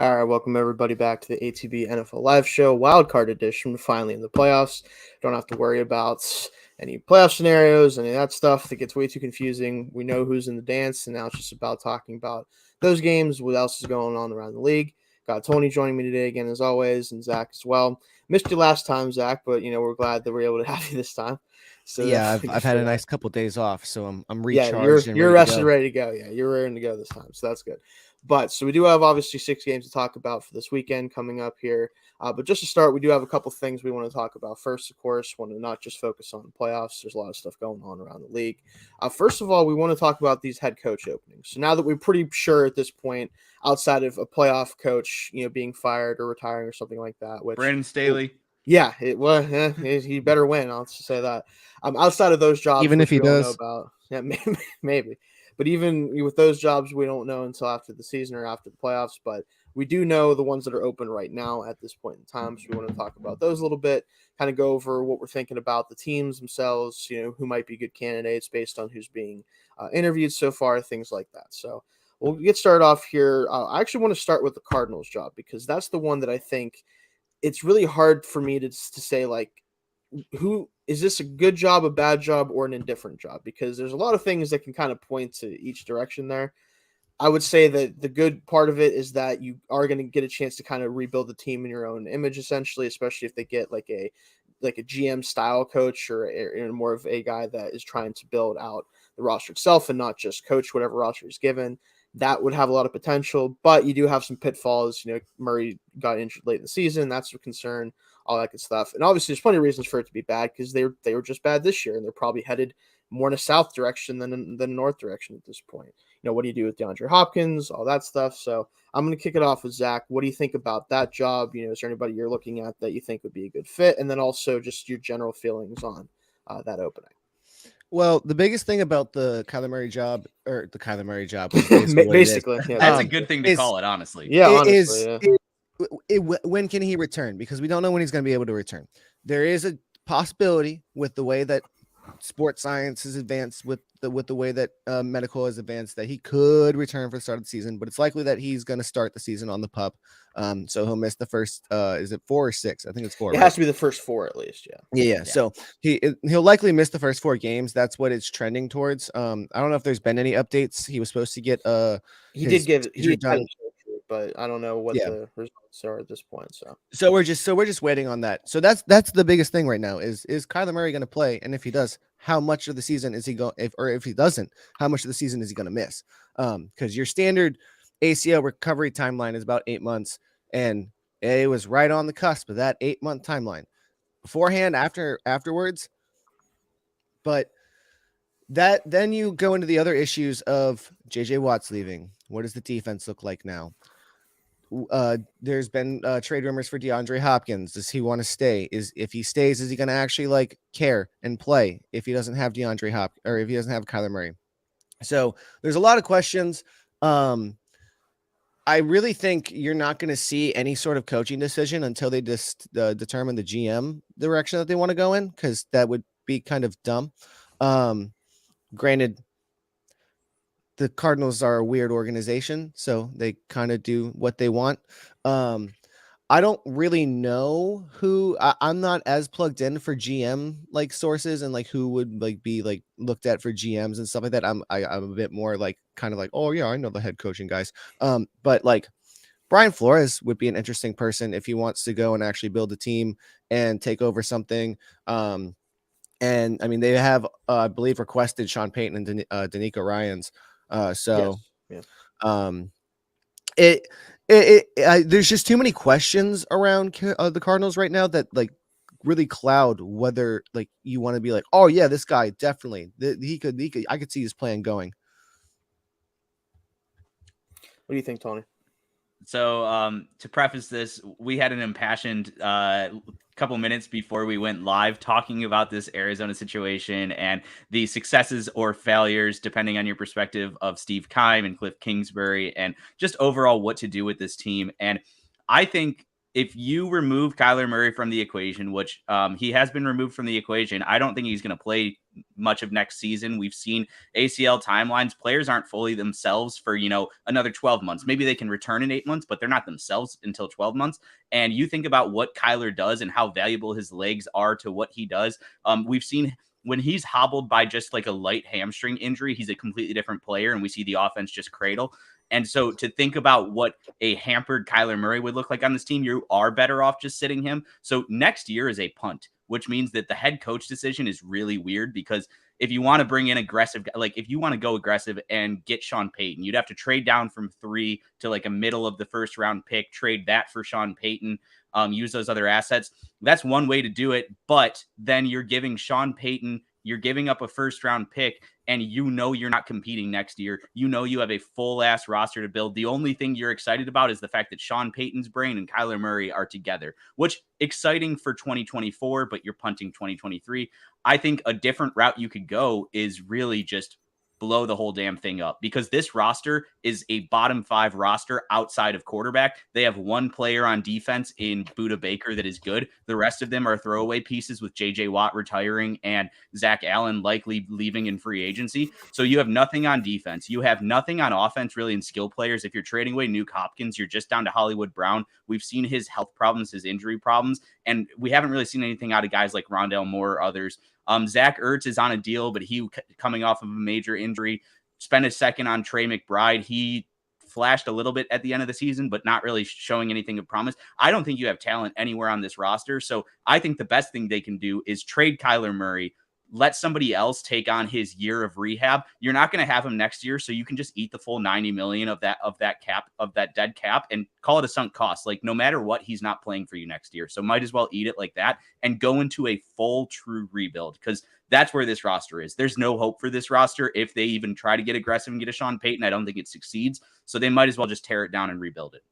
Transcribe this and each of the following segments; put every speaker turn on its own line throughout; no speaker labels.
All right, welcome everybody back to the ATB NFL Live Show, Wildcard Edition. Finally in the playoffs. Don't have to worry about any playoff scenarios, any of that stuff that gets way too confusing. We know who's in the dance, and now it's just about talking about those games, what else is going on around the league. Got Tony joining me today again, as always, and Zach as well. Missed you last time, Zach, but we're glad that we're able to have you this time. So
yeah, I've had a nice couple days off, so I'm
yeah,
recharged and
you're
ready
rested,
to go.
ready to go. Yeah, you're ready to go this time, so that's good. But so we do have obviously 6 games to talk about for this weekend coming up here. But just to start, we do have a couple things we want to talk about. First, of course, want to not just focus on the playoffs. There's a lot of stuff going on around the league. First of all, we want to talk about these head coach openings. So now that we're pretty sure at this point, outside of a playoff coach, being fired or retiring or something like that, which
Brandon Staley.
Yeah, he better win. I'll just say that. Outside of those jobs,
Even
which
if he
we don't know
does,
about, yeah, maybe. But even with those jobs, we don't know until after the season or after the playoffs. But we do know the ones that are open right now at this point in time. So we want to talk about those a little bit, kind of go over what we're thinking about the teams themselves, who might be good candidates based on who's being interviewed so far, things like that. So we'll get started off here. I actually want to start with the Cardinals job because that's the one that I think it's really hard for me to say, like, who is this a good job, a bad job, or an indifferent job? Because there's a lot of things that can kind of point to each direction there. I would say that the good part of it is that you are going to get a chance to kind of rebuild the team in your own image, essentially, especially if they get like a GM style coach or more of a guy that is trying to build out the roster itself and not just coach whatever roster is given. That would have a lot of potential, but you do have some pitfalls. Murray got injured late in the season. That's a concern, all that good stuff. And obviously there's plenty of reasons for it to be bad because they were just bad this year and they're probably headed more in a south direction than a north direction at this point. What do you do with DeAndre Hopkins, all that stuff? So I'm going to kick it off with Zach. What do you think about that job? Is there anybody you're looking at that you think would be a good fit? And then also just your general feelings on that opening.
Well, the biggest thing about the Kyler Murray job, which is
basically,
what it is,
yeah,
That's a good thing to call it, honestly.
Yeah, honestly,
when can he return? Because we don't know when he's going to be able to return. There is a possibility with the way that sports science has advanced, with the way that medical has advanced, that he could return for the start of the season, but it's likely that he's going to start the season on the PUP. So he'll miss the first, is it 4 or 6? I think it's 4.
It has to be the first 4 at least.
Yeah. So he'll likely miss the first 4 games. That's what it's trending towards. I don't know if there's been any updates. He was supposed to get
he did surgery, but I don't know what the results are at this point.
So we're just waiting on that. So that's the biggest thing right now is Kyler Murray going to play? And if he does, how much of the season is he going? If he doesn't, how much of the season is he going to miss? Because your standard ACL recovery timeline is about 8 months, and it was right on the cusp of that 8-month timeline. Beforehand, afterwards, but that then you go into the other issues of JJ Watt's leaving. What does the defense look like now? There's been trade rumors for DeAndre Hopkins. Does he want to stay? If he stays, is he going to actually care and play if he doesn't have DeAndre Hopkins or if he doesn't have Kyler Murray? So there's a lot of questions. I really think you're not going to see any sort of coaching decision until they just determine the GM direction that they want to go in, because that would be kind of dumb. Granted, the Cardinals are a weird organization, so they kind of do what they want. I don't really know who. I'm not as plugged in for GM sources and who would be looked at for GMs and stuff like that. I'm a bit more oh yeah, I know the head coaching guys. But Brian Flores would be an interesting person if he wants to go and actually build a team and take over something. And I mean, they have I believe requested Sean Payton and D'Amico Ryans. There's just too many questions around the Cardinals right now that really cloud whether you want to be oh yeah, this guy definitely I could see his plan going.
What do you think, Tony?
So to preface this, we had an impassioned couple minutes before we went live talking about this Arizona situation and the successes or failures, depending on your perspective, of Steve Keim and Cliff Kingsbury, and just overall what to do with this team. And I think if you remove Kyler Murray from the equation, which he has been removed from the equation, I don't think he's going to play much of next season. We've seen ACL timelines. Players aren't fully themselves for, another 12 months. Maybe they can return in 8 months, but they're not themselves until 12 months. And you think about what Kyler does and how valuable his legs are to what he does. We've seen when he's hobbled by just like a light hamstring injury, he's a completely different player, and we see the offense just cradle. And so to think about what a hampered Kyler Murray would look like on this team, you are better off just sitting him. So next year is a punt, which means that the head coach decision is really weird, because if you want to bring in aggressive, like if you want to go aggressive and get Sean Payton, you'd have to trade down from 3 to like a middle of the first round pick, trade that for Sean Payton, use those other assets. That's one way to do it. But then you're giving Sean Payton, you're giving up a first round pick, and you're not competing next year. You have a full ass roster to build. The only thing you're excited about is the fact that Sean Payton's brain and Kyler Murray are together, which exciting for 2024, but you're punting 2023. I think a different route you could go is really just blow the whole damn thing up, because this roster is a bottom 5 roster outside of quarterback. They have one player on defense in Budda Baker that is good. The rest of them are throwaway pieces, with JJ Watt retiring and Zach Allen likely leaving in free agency. So you have nothing on defense. You have nothing on offense really in skill players. If you're trading away Nuke Hopkins, you're just down to Hollywood Brown. We've seen his health problems, his injury problems, and we haven't really seen anything out of guys like Rondale Moore or others. Zach Ertz is on a deal, but he coming off of a major injury. Spent a second on Trey McBride. He flashed a little bit at the end of the season, but not really showing anything of promise. I don't think you have talent anywhere on this roster. So I think the best thing they can do is trade Kyler Murray, let somebody else take on his year of rehab. You're not going to have him next year, so you can just eat the full 90 million of that dead cap and call it a sunk cost. Like, no matter what, he's not playing for you next year. So might as well eat it like that and go into a full true rebuild, because that's where this roster is. There's no hope for this roster if they even try to get aggressive and get a Sean Payton. I don't think it succeeds. So they might as well just tear it down and rebuild it.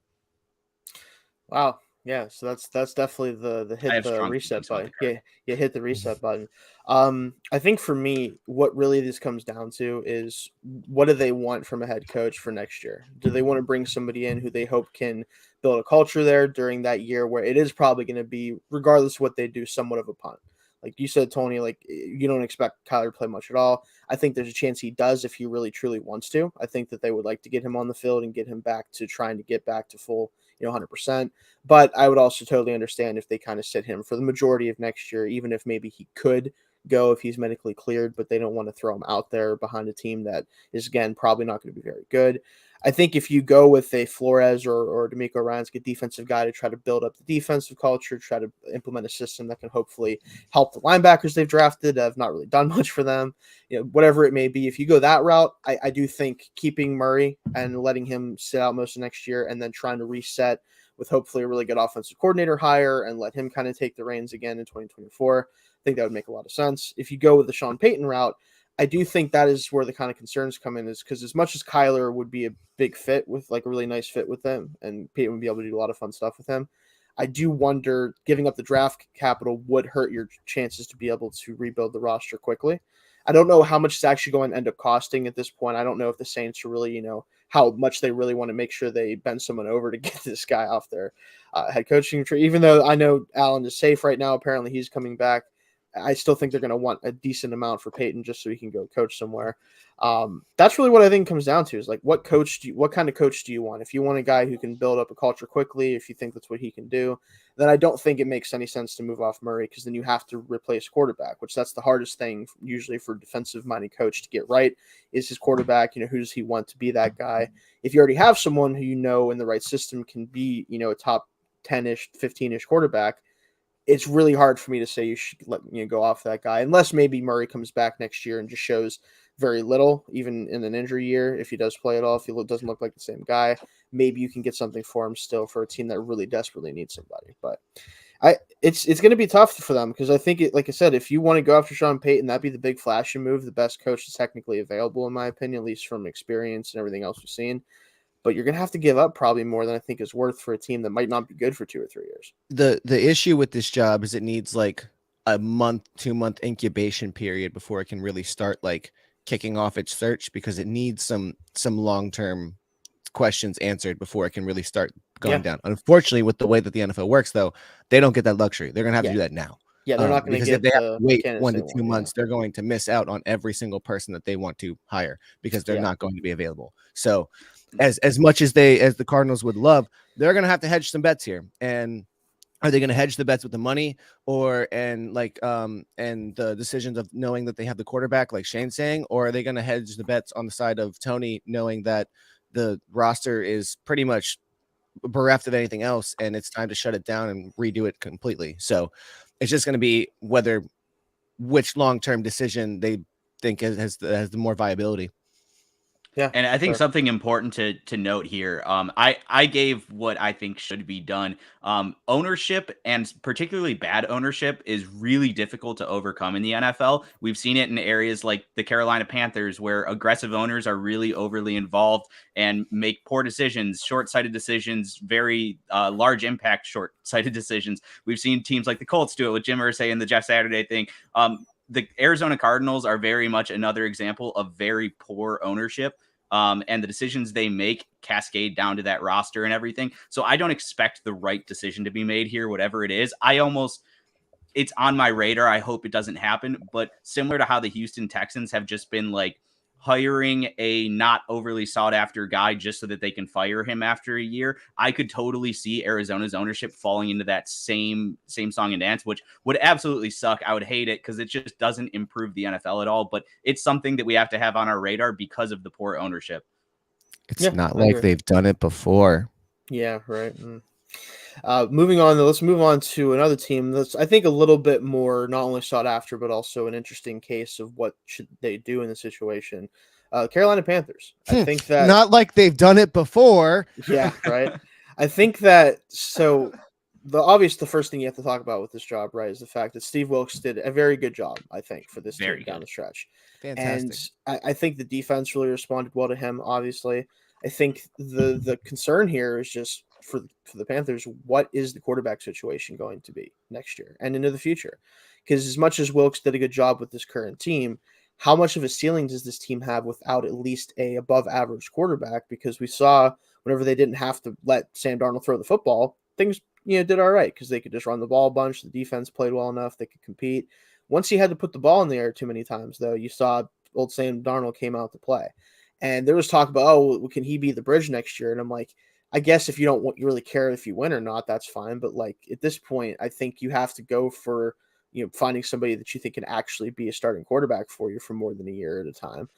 Wow. Yeah, so that's definitely the hit the reset button. Yeah, you hit the reset button. I think for me, what really this comes down to is, what do they want from a head coach for next year? Do they want to bring somebody in who they hope can build a culture there during that year where it is probably going to be, regardless of what they do, somewhat of a punt? Like you said, Tony, like you don't expect Kyler to play much at all. I think there's a chance he does if he really truly wants to. I think that they would like to get him on the field and get him back to trying to get back to full, 100%. But I would also totally understand if they kind of sit him for the majority of next year, even if maybe he could go if he's medically cleared, but they don't want to throw him out there behind a team that is, again, probably not going to be very good. I think if you go with a Flores or D'Amico Ryans, a defensive guy to try to build up the defensive culture, try to implement a system that can hopefully help the linebackers they've drafted, have not really done much for them, whatever it may be. If you go that route, I do think keeping Murray and letting him sit out most of next year and then trying to reset with hopefully a really good offensive coordinator hire and let him kind of take the reins again in 2024, I think that would make a lot of sense. If you go with the Sean Payton route, I do think that is where the kind of concerns come in, is because as much as Kyler would be a big fit with, like a really nice fit with them, and Peyton would be able to do a lot of fun stuff with him, I do wonder giving up the draft capital would hurt your chances to be able to rebuild the roster quickly. I don't know how much it's actually going to end up costing at this point. I don't know if the Saints are really, how much they really want to make sure they bend someone over to get this guy off their head coaching tree. Even though I know Allen is safe right now, apparently he's coming back. I still think they're going to want a decent amount for Peyton just so he can go coach somewhere. That's really what I think comes down to, is like, what kind of coach do you want? If you want a guy who can build up a culture quickly, if you think that's what he can do, then I don't think it makes any sense to move off Murray, because then you have to replace quarterback, which that's the hardest thing usually for a defensive-minded coach to get right, is his quarterback. Who does he want to be that guy? If you already have someone who in the right system can be, a top 10-ish, 15-ish quarterback, it's really hard for me to say you should go off that guy, unless maybe Murray comes back next year and just shows very little, even in an injury year. If he does play at all, if he doesn't look like the same guy, maybe you can get something for him still for a team that really desperately needs somebody. But it's going to be tough for them, because I think like I said, if you want to go after Sean Payton, that'd be the big flashing move, the best coach that's technically available, in my opinion, at least from experience and everything else we've seen. But you're going to have to give up probably more than I think is worth for a team that might not be good for 2 or 3 years.
The issue with this job is it needs like a 2-month incubation period before it can really start like kicking off its search, because it needs some long-term questions answered before it can really start going down. Unfortunately, with the way that the NFL works, though, they don't get that luxury. They're going to have to do that now.
Yeah, they're not going to
because
get
if they have to wait
candidates
1
they
to 2
want,
months, they're going to miss out on every single person that they want to hire because they're not going to be available. So as much as the Cardinals would love, they're going to have to hedge some bets here. And are they going to hedge the bets with the money and the decisions of knowing that they have the quarterback, like Shayne's saying, or are they going to hedge the bets on the side of Tony, knowing that the roster is pretty much bereft of anything else and it's time to shut it down and redo it completely? So it's just going to be which long-term decision they think has the more viability.
Yeah,
And I think something important to note here, I gave what I think should be done. Ownership, and particularly bad ownership, is really difficult to overcome in the NFL. We've seen it in areas like the Carolina Panthers, where aggressive owners are really overly involved and make poor decisions, short-sighted decisions, very large impact short-sighted decisions. We've seen teams like the Colts do it with Jim Irsay and the Jeff Saturday thing. The Arizona Cardinals are very much another example of very poor ownership. And the decisions they make cascade down to that roster and everything. So I don't expect the right decision to be made here, whatever it is. It's on my radar. I hope it doesn't happen. But similar to how the Houston Texans have just been like hiring a not overly sought after guy just so that they can fire him after a year, I could totally see Arizona's ownership falling into that same song and dance, which would absolutely suck. I would hate it because it just doesn't improve the NFL at all. But it's something that we have to have on our radar because of the poor ownership.
It's not like they've done it before.
Yeah, right. Moving on, let's move on to another team that's, I think, a little bit more not only sought after, but also an interesting case of what should they do in the situation. Carolina Panthers. I think that
not like they've done it before.
Yeah, right. I think that the first thing you have to talk about with this job, right, is the fact that Steve Wilkes did a very good job, I think, for this team down the stretch.
Fantastic.
And I think the defense really responded well to him, obviously. I think the concern here is just for the Panthers, what is the quarterback situation going to be next year and into the future? Because as much as Wilkes did a good job with this current team, how much of a ceiling does this team have without at least a above average quarterback? Because we saw whenever they didn't have to let Sam Darnold throw the football, things did all right because they could just run the ball a bunch. The defense played well enough; they could compete. Once you had to put the ball in the air too many times, though, you saw old Sam Darnold came out to play, and there was talk about, oh, can he be the bridge next year? And I'm like, I guess if you don't want, you really care if you win or not, that's fine. But like at this point, I think you have to go for finding somebody that you think can actually be a starting quarterback for you for more than a year at a time.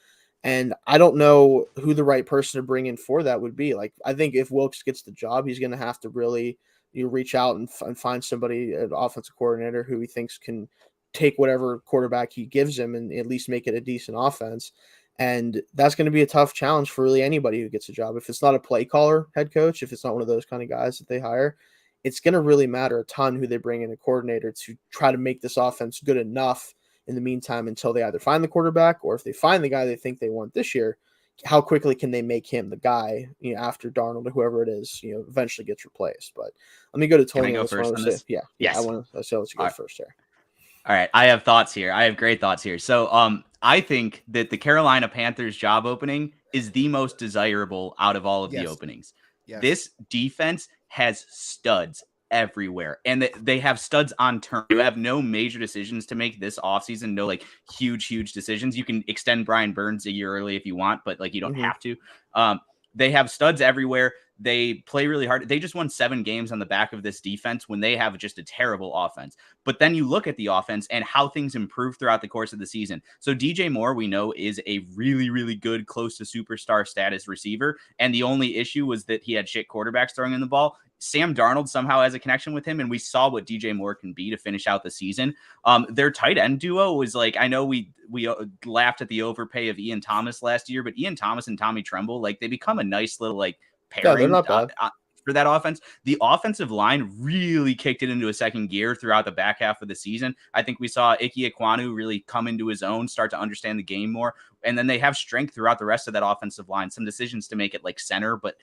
And I don't know who the right person to bring in for that would be. Like, I think if Wilkes gets the job, he's going to have to really reach out and find somebody, an offensive coordinator who he thinks can take whatever quarterback he gives him and at least make it a decent offense. And that's going to be a tough challenge for really anybody who gets a job. If it's not a play caller head coach, if it's not one of those kind of guys that they hire, it's going to really matter a ton who they bring in a coordinator to try to make this offense good enough in the meantime until they either find the quarterback, or if they find the guy they think they want this year, how quickly can they make him the guy, after Darnold or whoever it is, eventually gets replaced. But let me go to Tony.
Can I go first on this?
Yeah.
Yes.
I want to say let's go first here.
All right, I have thoughts here. I have great thoughts here. So, I think that the Carolina Panthers job opening is the most desirable out of all of the openings. Yes. This defense has studs everywhere, and they have studs on turn. You have no major decisions to make this offseason, no like huge decisions. You can extend Brian Burns a year early if you want, but like you don't have to. They have studs everywhere. They play really hard. They just won 7 games on the back of this defense when they have just a terrible offense. But then you look at the offense and how things improve throughout the course of the season. So DJ Moore, we know, is a really good, close to superstar status receiver. And the only issue was that he had shit quarterbacks throwing in the ball. Sam Darnold somehow has a connection with him, and we saw what DJ Moore can be to finish out the season. Their tight end duo was like, I know we laughed at the overpay of Ian Thomas last year, but Ian Thomas and Tommy Tremble, like they become a nice little like pairing.
Yeah, they're not bad.
For that offense. The offensive line really kicked it into a second gear throughout the back half of the season. I think we saw Ike Ekwonu really come into his own, start to understand the game more. And then they have strength throughout the rest of that offensive line. Some decisions to make it like center, but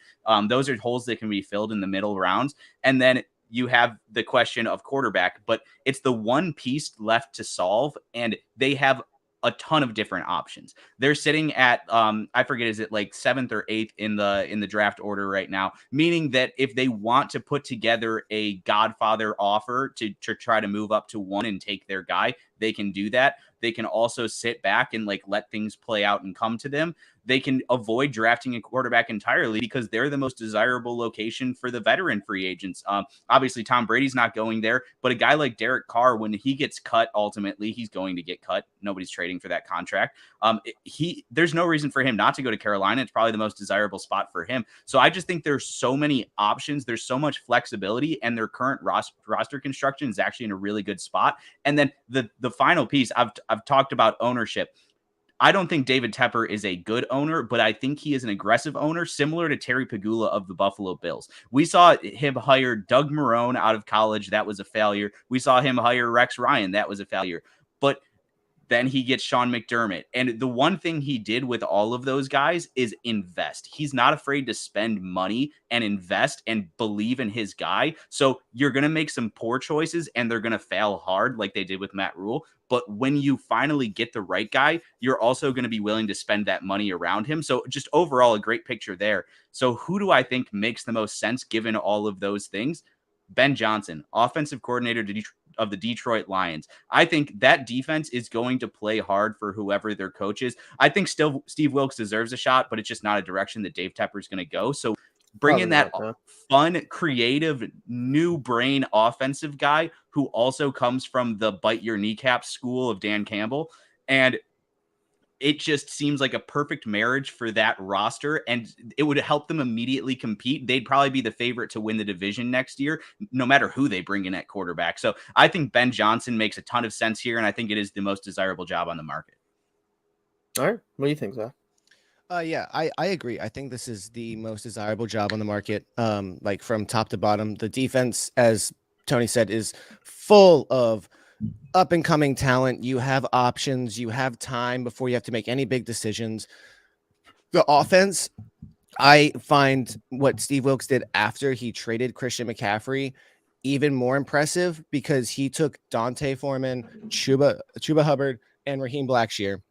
those are holes that can be filled in the middle rounds. And then you have the question of quarterback, but it's the one piece left to solve. And they have a ton of different options. They're sitting at I forget, is it like 7th or 8th in the draft order right now, meaning that if they want to put together a Godfather offer to try to move up to 1 and take their guy, they can do that. They can also sit back and like let things play out and come to them. They can avoid drafting a quarterback entirely because they're the most desirable location for the veteran free agents. Obviously, Tom Brady's not going there, but a guy like Derek Carr, when he gets cut, ultimately he's going to get cut. Nobody's trading for that contract. There's no reason for him not to go to Carolina. It's probably the most desirable spot for him. So I just think there's so many options. There's so much flexibility, and their current roster construction is actually in a really good spot. And then the final piece, I've talked about ownership. I don't think David Tepper is a good owner, but I think he is an aggressive owner, similar to Terry Pagula of the Buffalo Bills. We saw him hire Doug Marrone out of college. That was a failure. We saw him hire Rex Ryan. That was a failure. But then he gets Sean McDermott. And the one thing he did with all of those guys is invest. He's not afraid to spend money and invest and believe in his guy. So you're going to make some poor choices and they're going to fail hard like they did with Matt Rule. But when you finally get the right guy, you're also going to be willing to spend that money around him. So just overall, a great picture there. So who do I think makes the most sense given all of those things? Ben Johnson, offensive coordinator of the Detroit Lions. I think that defense is going to play hard for whoever their coach is. I think still Steve Wilkes deserves a shot, but it's just not a direction that Dave Tepper is going to go. So bring in that fun, creative, new brain offensive guy who also comes from the bite your kneecap school of Dan Campbell. And it just seems like a perfect marriage for that roster, and it would help them immediately compete. They'd probably be the favorite to win the division next year, no matter who they bring in at quarterback. So I think Ben Johnson makes a ton of sense here, and I think it is the most desirable job on the market.
All right. What do you think, Zach?
Yeah, I agree. I think this is the most desirable job on the market. Like from top to bottom, the defense, as Tony said, is full of up and coming talent. You have options, you have time before you have to make any big decisions. The offense, I find what Steve Wilkes did after he traded Christian McCaffrey even more impressive because he took Dante Foreman, Chuba Hubbard, and Raheem Blackshear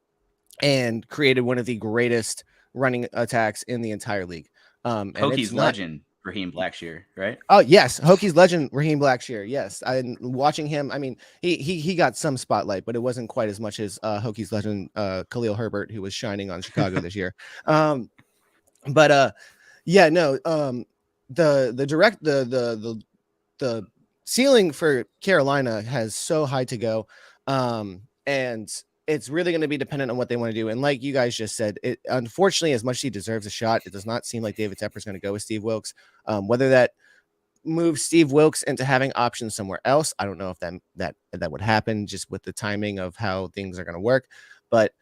and created one of the greatest running attacks in the entire league.
Hokies legend Raheem Blackshear, right?
Oh yes, Hokies legend Raheem Blackshear. Yes, I'm watching him. I mean, he got some spotlight, but it wasn't quite as much as Hokies legend Khalil Herbert, who was shining on Chicago this year. The ceiling for Carolina has so high to go, and it's really going to be dependent on what they want to do. And like you guys just said, unfortunately, as much as he deserves a shot, it does not seem like David Tepper is going to go with Steve Wilkes. Whether that moves Steve Wilkes into having options somewhere else, I don't know if that would happen just with the timing of how things are going to work. But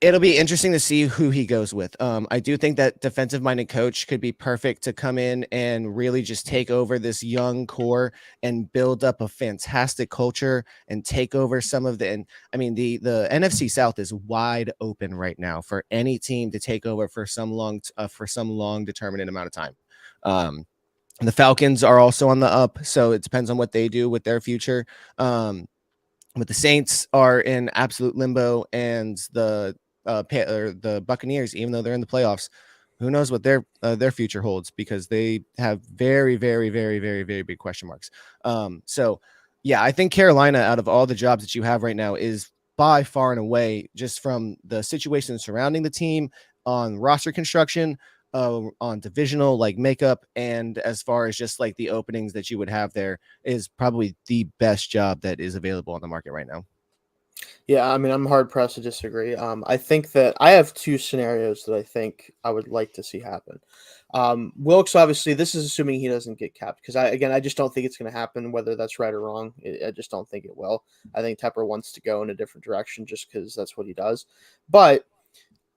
it'll be interesting to see who he goes with. I do think that defensive-minded coach could be perfect to come in and really just take over this young core and build up a fantastic culture and take over some of the. And I mean, the NFC South is wide open right now for any team to take over for some long determined amount of time. The Falcons are also on the up, so it depends on what they do with their future. But the Saints are in absolute limbo, and the Buccaneers, even though they're in the playoffs, who knows what their future holds because they have very, very, very, very, very big question marks. So yeah, I think Carolina, out of all the jobs that you have right now, is by far and away, just from the situation surrounding the team, on roster construction, on divisional like makeup, and as far as just like the openings that you would have there, is probably the best job that is available on the market right now.
Yeah, I mean, I'm hard pressed to disagree. I think that I have two scenarios that I think I would like to see happen. Wilkes, obviously, this is assuming he doesn't get capped because I just don't think it's going to happen, whether that's right or wrong. I just don't think it will. I think Tepper wants to go in a different direction just because that's what he does. But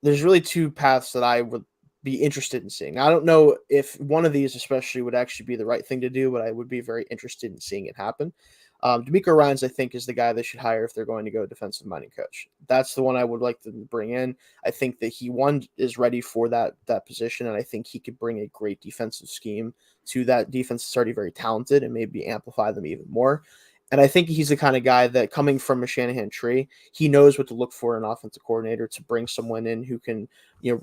there's really two paths that I would be interested in seeing. Now, I don't know if one of these especially would actually be the right thing to do, but I would be very interested in seeing it happen. D'Amico Ryans, I think, is the guy they should hire if they're going to go defensive-minded coach. That's the one I would like to bring in. I think that he, is ready for that position, and I think he could bring a great defensive scheme to that defense that's already very talented and maybe amplify them even more. And I think he's the kind of guy that, coming from a Shanahan tree, he knows what to look for in an offensive coordinator to bring someone in who can,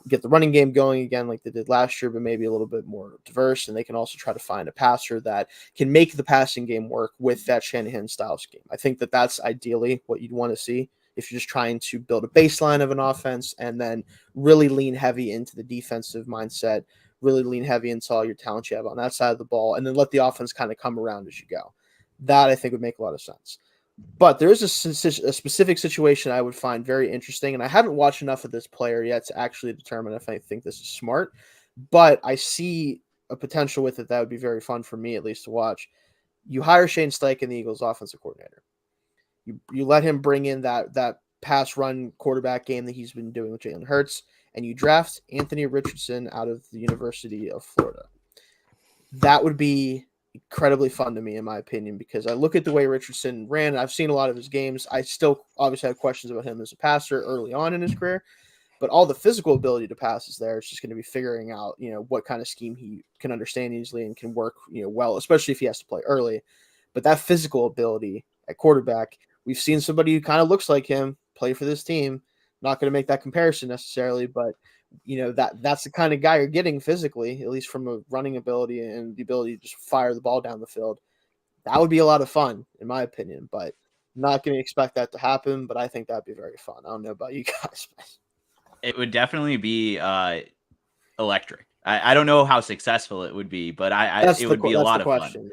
get the running game going again like they did last year, but maybe a little bit more diverse. And they can also try to find a passer that can make the passing game work with that Shanahan style scheme. I think that that's ideally what you'd want to see if you're just trying to build a baseline of an offense and then really lean heavy into the defensive mindset, really lean heavy into all your talent you have on that side of the ball, and then let the offense kind of come around as you go. That I think would make a lot of sense. But there is a specific situation I would find very interesting, and I haven't watched enough of this player yet to actually determine if I think this is smart, but I see a potential with it that would be very fun for me at least to watch. You hire Shayne Steichen, the Eagles offensive coordinator. You let him bring in that pass run quarterback game that he's been doing with Jalen Hurts, and you draft Anthony Richardson out of the University of Florida. That would be incredibly fun to me, in my opinion, because I look at the way Richardson ran. I've seen a lot of his games. I still obviously have questions about him as a passer early on in his career, but all the physical ability to pass is there. It's just going to be figuring out, what kind of scheme he can understand easily and can work, well, especially if he has to play early. But that physical ability at quarterback, we've seen somebody who kind of looks like him play for this team. Not going to make that comparison necessarily, but that's the kind of guy you're getting physically, at least from a running ability and the ability to just fire the ball down the field. That would be a lot of fun, in my opinion, but not going to expect that to happen. But I think that'd be very fun. I don't know about you guys.
It would definitely be electric. I don't know how successful it would be, but it would be a lot of fun.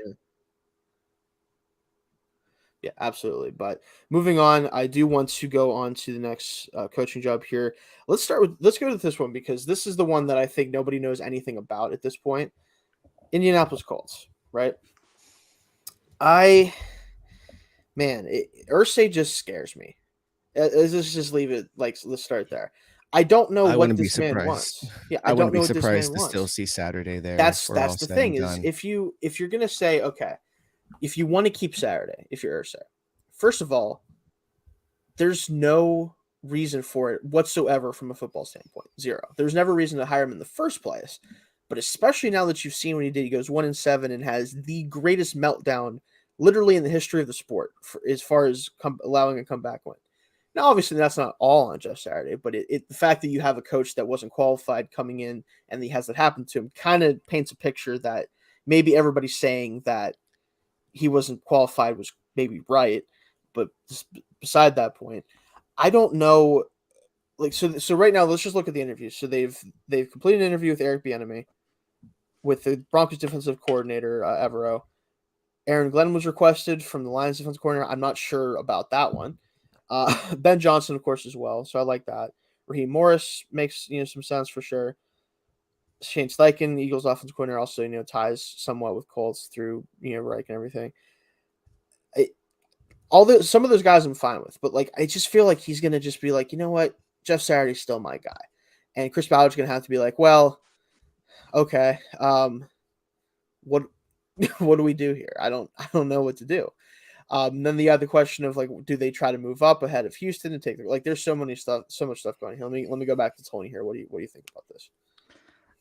Yeah, absolutely. But moving on, I do want to go on to the next coaching job here. Let's go with this one because this is the one that I think nobody knows anything about at this point. Indianapolis Colts, right? Irsay just scares me. Let's just leave it. Let's start there. I don't know what this man wants. Yeah, I don't know what this man wants.
I wouldn't be surprised to still see Saturday there.
That's the thing is if you're gonna say, okay, if you want to keep Saturday, if you're Irsay, first of all, there's no reason for it whatsoever from a football standpoint. Zero. There's never reason to hire him in the first place. But especially now that you've seen what he did, he goes 1-7 and has the greatest meltdown literally in the history of the sport as far as allowing a comeback win. Now, obviously, that's not all on Jeff Saturday, but the fact that you have a coach that wasn't qualified coming in and he has that happen to him kind of paints a picture that maybe everybody's saying that he wasn't qualified was maybe right. But beside that point, I don't know. So right now, let's just look at the interviews. So they've completed an interview with Eric Bieniemy, with the Broncos defensive coordinator, Evero. Aaron Glenn was requested from the Lions defensive coordinator. I'm not sure about that one. Ben Johnson, of course, as well. So I like that. Raheem Morris makes some sense for sure. Shayne Steichen, Eagles offensive coordinator, also ties somewhat with Colts through Reich and everything. Some of those guys I'm fine with, but I just feel like he's gonna just be like, you know what, Jeff Saturday's still my guy, and Chris Ballard's gonna have to be like, well, okay, what do we do here? I don't know what to do. Then the other question of do they try to move up ahead of Houston and take there's so much stuff going here. Let me go back to Tony here. What do you think about this?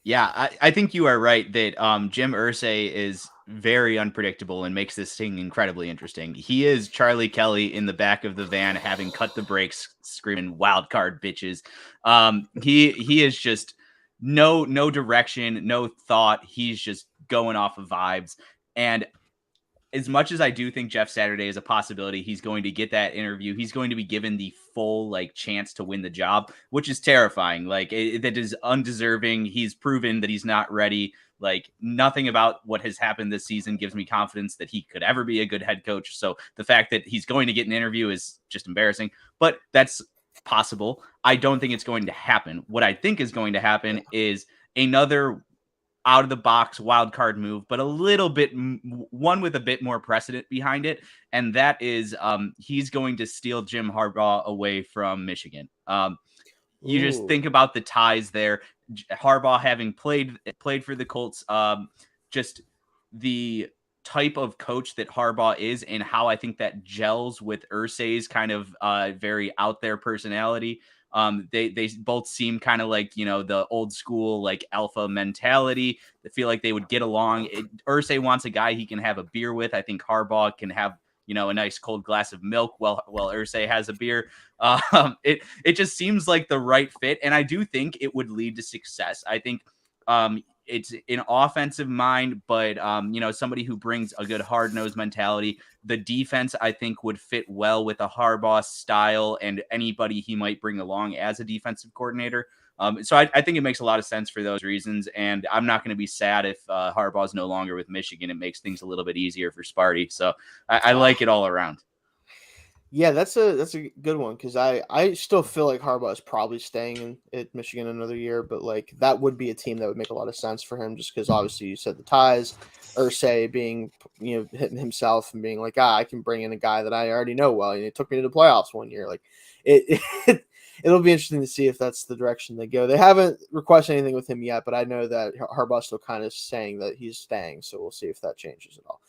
Yeah, I think you are right that Jim Irsay is very unpredictable and makes this thing incredibly interesting. He is Charlie Kelly in the back of the van having cut the brakes, screaming "wild card bitches." He is just no direction, no thought. He's just going off of vibes. And as much as I do think Jeff Saturday is a possibility, he's going to get that interview. He's going to be given the full chance to win the job, which is terrifying. That is undeserving. He's proven that he's not ready. Nothing about what has happened this season gives me confidence that he could ever be a good head coach. So the fact that he's going to get an interview is just embarrassing, but that's possible. I don't think it's going to happen. What I think is going to happen is another out of the box wild card move, but a little bit one with a bit more precedent behind it. And that is he's going to steal Jim Harbaugh away from Michigan. You just think about the ties there. Harbaugh having played for the Colts, just the type of coach that Harbaugh is and how I think that gels with Irsay's kind of very out there personality. They both seem kind of the old school alpha mentality. They feel like they would get along. Irsay wants a guy he can have a beer with. I think Harbaugh can have a nice cold glass of milk while Irsay has a beer. It just seems like the right fit, and I do think it would lead to success. I think it's an offensive mind, but somebody who brings a good hard-nosed mentality. The defense, I think, would fit well with a Harbaugh style and anybody he might bring along as a defensive coordinator. So I think it makes a lot of sense for those reasons, and I'm not going to be sad if Harbaugh's no longer with Michigan. It makes things a little bit easier for Sparty. So I like it all around.
Yeah, that's a good one, because I still feel like Harbaugh is probably staying at Michigan another year, but like that would be a team that would make a lot of sense for him, just because obviously you said the ties, Irsay being hitting himself and being like, I can bring in a guy that I already know well, and it took me to the playoffs one year. Like it'll be interesting to see if that's the direction they go. They haven't requested anything with him yet, but I know that Harbaugh's still kind of saying that he's staying, so we'll see if that changes at all.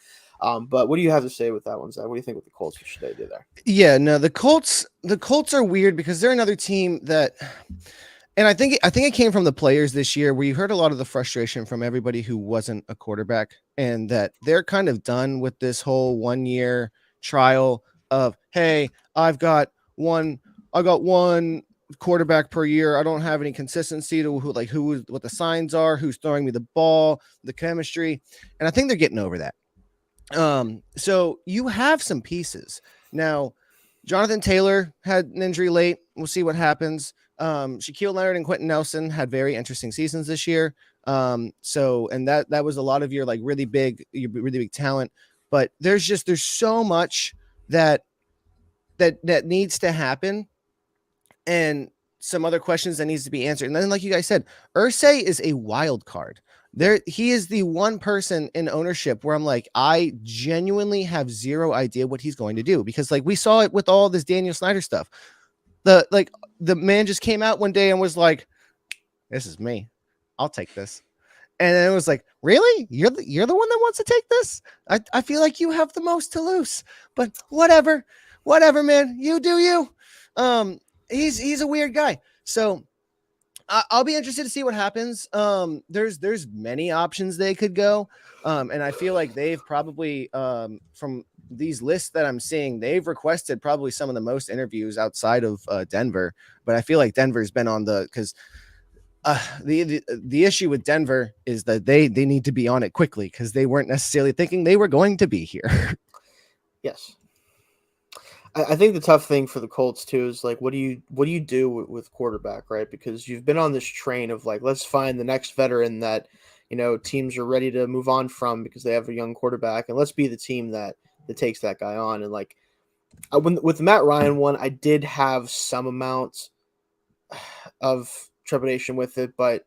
But what do you have to say with that one, Zach? What do you think with the Colts? What should they do there?
Yeah, no, the Colts are weird because they're another team that, and I think it came from the players this year, where you heard a lot of the frustration from everybody who wasn't a quarterback, and that they're kind of done with this whole 1 year trial of, hey, I got one quarterback per year. I don't have any consistency to what the signs are, who's throwing me the ball, the chemistry, and I think they're getting over that. So you have some pieces now. Jonathan Taylor had an injury late. We'll see what happens. Shaquille Leonard and Quentin Nelson had very interesting seasons this year. And that was a lot of your really big talent, but there's so much that needs to happen, and some other questions that needs to be answered. And then, like you guys said, Irsay is a wild card. He is the one person in ownership where I'm like, I genuinely have zero idea what he's going to do, because we saw it with all this Daniel Snyder stuff. The man just came out one day and was like, this is me, I'll take this. And then it was like, really? You're the one that wants to take this? I feel like you have the most to lose, but whatever, man, you do you. He's a weird guy. So I'll be interested to see what happens. There's many options they could go. And I feel like they've probably, from these lists that I'm seeing, they've requested probably some of the most interviews outside of Denver. But I feel like Denver's been on because the issue with Denver is that they need to be on it quickly, because they weren't necessarily thinking they were going to be here.
Yes. I think the tough thing for the Colts too is what do you do with quarterback, right? Because you've been on this train of let's find the next veteran that teams are ready to move on from because they have a young quarterback, and let's be the team that takes that guy on. And with the Matt Ryan one, I did have some amount of trepidation with it, but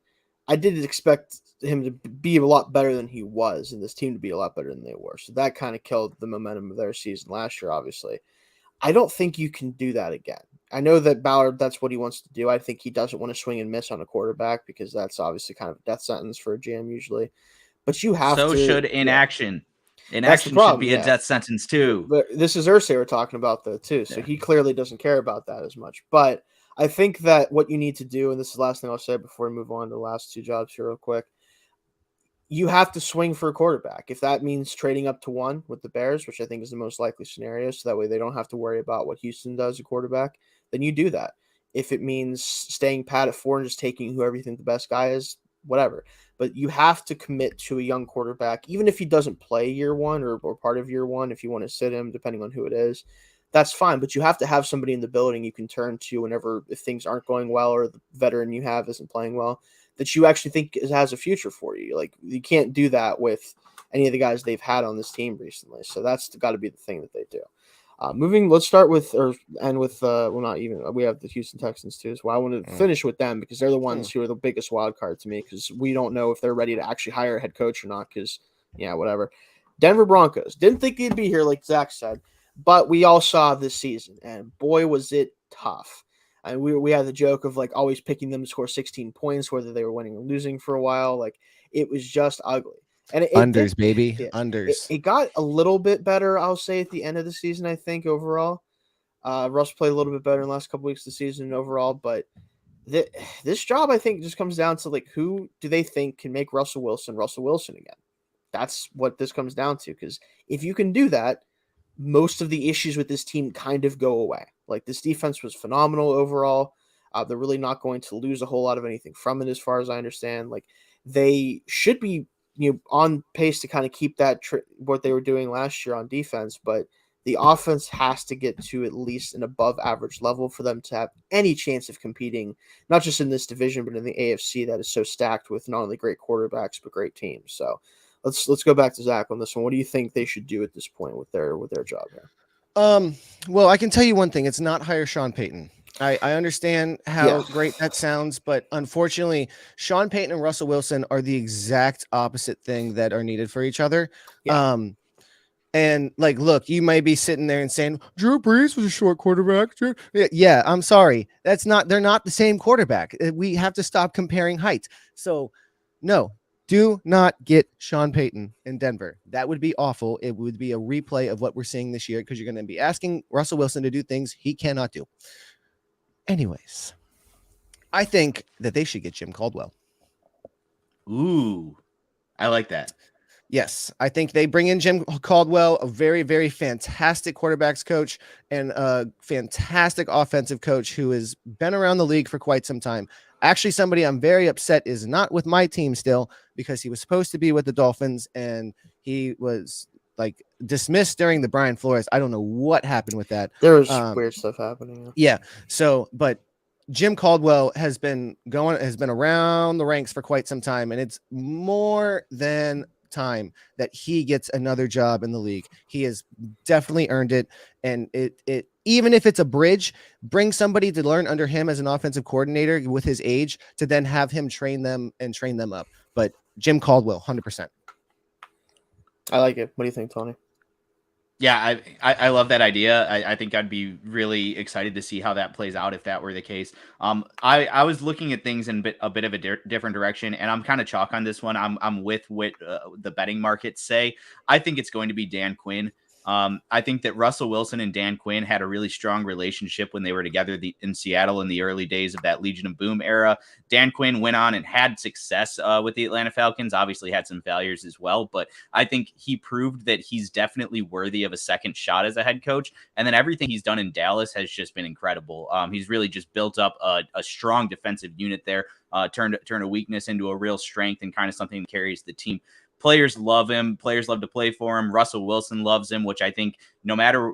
I did expect him to be a lot better than he was, and this team to be a lot better than they were. So that kind of killed the momentum of their season last year, obviously. I don't think you can do that again. I know that Ballard, that's what he wants to do. I think he doesn't want to swing and miss on a quarterback, because that's obviously kind of a death sentence for a GM usually. But you have to.
So should inaction. Inaction should be a death sentence too.
But this is Irsay we're talking about though too. So he clearly doesn't care about that as much. But I think that what you need to do, and this is the last thing I'll say before we move on to the last two jobs here real quick, you have to swing for a quarterback. If that means trading up to 1 with the Bears, which I think is the most likely scenario, so that way they don't have to worry about what Houston does at quarterback, then you do that. If it means staying pat at 4 and just taking whoever you think the best guy is, whatever. But you have to commit to a young quarterback, even if he doesn't play year 1 or part of year 1, if you want to sit him, depending on who it is. That's fine, but you have to have somebody in the building you can turn to if things aren't going well, or the veteran you have isn't playing well, that you actually think has a future for you. You can't do that with any of the guys they've had on this team recently. So that's got to be the thing that they do. Let's start with, we have the Houston Texans too. So I want to finish with them, because they're the ones who are the biggest wild card to me, because we don't know if they're ready to actually hire a head coach or not, because, whatever. Denver Broncos. Didn't think they'd be here, like Zach said, but we all saw this season, and boy, was it tough. And we had the joke of always picking them to score 16 points, whether they were winning or losing for a while. It was just ugly. And
unders, baby. Unders.
It got a little bit better, I'll say, at the end of the season, I think, overall. Russ played a little bit better in the last couple weeks of the season overall. But this job, I think, just comes down to, who do they think can make Russell Wilson again? That's what this comes down to. Because if you can do that, most of the issues with this team kind of go away. Like, this defense was phenomenal overall. They're really not going to lose a whole lot of anything from it, as far as I understand. Like, they should be, on pace to kind of keep that what they were doing last year on defense, but the offense has to get to at least an above average level for them to have any chance of competing, not just in this division, but in the AFC that is so stacked with not only great quarterbacks but great teams. So let's go back to Zach on this one. What do you think they should do at this point with their job here?
Well, I can tell you one thing: it's not hire Sean Payton. I understand how great that sounds, but unfortunately, Sean Payton and Russell Wilson are the exact opposite thing that are needed for each other.
Yeah.
And like, look, you may be sitting there and saying Drew Brees was a short quarterback. Yeah, I'm sorry. They're not the same quarterback. We have to stop comparing height. So no, do not get Sean Payton in Denver. That would be awful. It would be a replay of what we're seeing this year, because you're going to be asking Russell Wilson to do things he cannot do. Anyways, I think that they should get Jim Caldwell.
Ooh, I like that.
Yes, I think they bring in Jim Caldwell, a very, very fantastic quarterbacks coach and a fantastic offensive coach who has been around the league for quite some time. Actually, somebody I'm very upset is not with my team still, because he was supposed to be with the Dolphins and he was like dismissed during the Brian Flores. I don't know what happened with that.
There was weird stuff happening.
Yeah. So, but Jim Caldwell has been around the ranks for quite some time, and it's more than time that he gets another job in the league. He has definitely earned it, and it even if it's a bridge, bring somebody to learn under him as an offensive coordinator with his age to then have him train them up. But Jim Caldwell, 100%.
I like it. What do you think, Tony?
Yeah, I love that idea. I think I'd be really excited to see how that plays out if that were the case. I was looking at things in a bit of a different direction, and I'm kind of chalk on this one. I'm with what the betting markets say. I think it's going to be Dan Quinn. I think that Russell Wilson and Dan Quinn had a really strong relationship when they were together in Seattle in the early days of that Legion of Boom era. Dan Quinn went on and had success with the Atlanta Falcons, obviously had some failures as well, but I think he proved that he's definitely worthy of a second shot as a head coach. And then everything he's done in Dallas has just been incredible. He's really just built up a strong defensive unit there, turned a weakness into a real strength and kind of something that carries the team. Players love him. Players love to play for him. Russell Wilson loves him, which I think no matter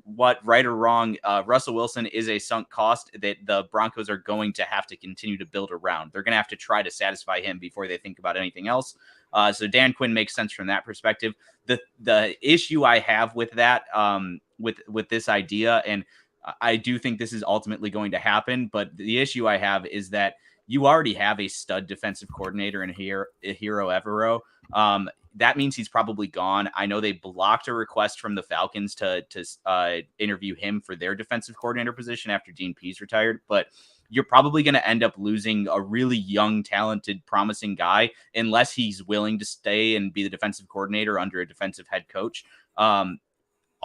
what, right or wrong, Russell Wilson is a sunk cost that the Broncos are going to have to continue to build around. They're going to have to try to satisfy him before they think about anything else. So Dan Quinn makes sense from that perspective. The issue I have with that, with this idea, and I do think this is ultimately going to happen, but the issue I have is that you already have a stud defensive coordinator in Hiro Evero. That means he's probably gone. I know they blocked a request from the Falcons to interview him for their defensive coordinator position after Dean Pease retired, but you're probably going to end up losing a really young, talented, promising guy unless he's willing to stay and be the defensive coordinator under a defensive head coach.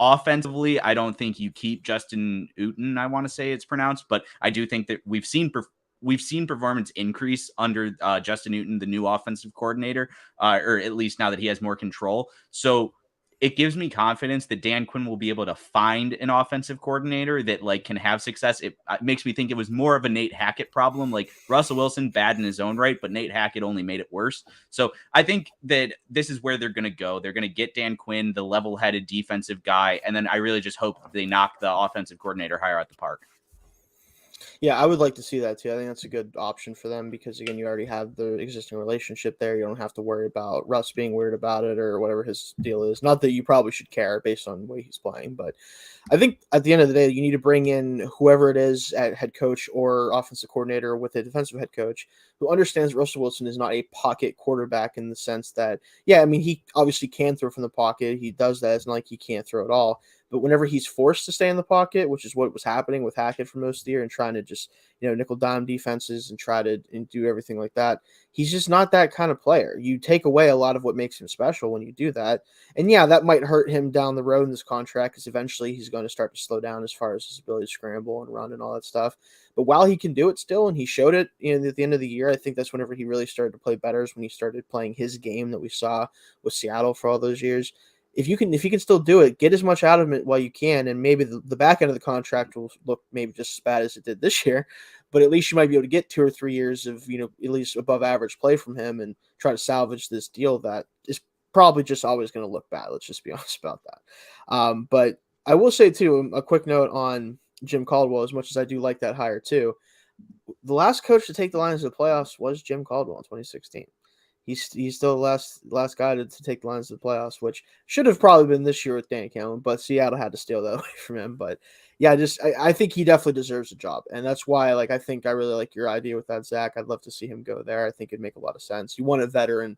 Offensively, I don't think you keep Justin Uten, I want to say it's pronounced, but I do think that we've seen performance increase under Justin Uten, the new offensive coordinator, or at least now that he has more control. So it gives me confidence that Dan Quinn will be able to find an offensive coordinator that can have success. It makes me think it was more of a Nate Hackett problem. Like Russell Wilson, bad in his own right, but Nate Hackett only made it worse. So I think that this is where they're going to go. They're going to get Dan Quinn, the level-headed defensive guy, and then I really just hope they knock the offensive coordinator higher out the park.
Yeah, I would like to see that too. I think that's a good option for them because, again, you already have the existing relationship there. You don't have to worry about Russ being weird about it or whatever his deal is. Not that you probably should care based on the way he's playing, but I think at the end of the day, you need to bring in whoever it is at head coach or offensive coordinator with a defensive head coach who understands Russell Wilson is not a pocket quarterback in the sense that, yeah, I mean, he obviously can throw from the pocket. He does that. It's not like he can't throw at all. But whenever he's forced to stay in the pocket, which is what was happening with Hackett for most of the year and trying to just, nickel dime defenses and try to do everything like that, he's just not that kind of player. You take away a lot of what makes him special when you do that. And yeah, that might hurt him down the road in this contract because eventually he's going to start to slow down as far as his ability to scramble and run and all that stuff. But while he can do it still, and he showed it at the end of the year, I think that's whenever he really started to play better is when he started playing his game that we saw with Seattle for all those years. if you can still do it, get as much out of it while you can, and maybe the back end of the contract will look maybe just as bad as it did this year, but at least you might be able to get 2 or 3 years of at least above average play from him and try to salvage this deal that is probably just always going to look bad. Let's just be honest about that. But I will say too, a quick note on Jim Caldwell. As much as I do like that hire too, the last coach to take the Lions to the playoffs was Jim Caldwell in 2016. He's still the last guy to take the Lions to the playoffs, which should have probably been this year with Danny Cameron, but Seattle had to steal that away from him. But yeah, I think he definitely deserves a job, and that's why I think I really like your idea with that, Zach. I'd love to see him go there. I think it'd make a lot of sense. You want a veteran,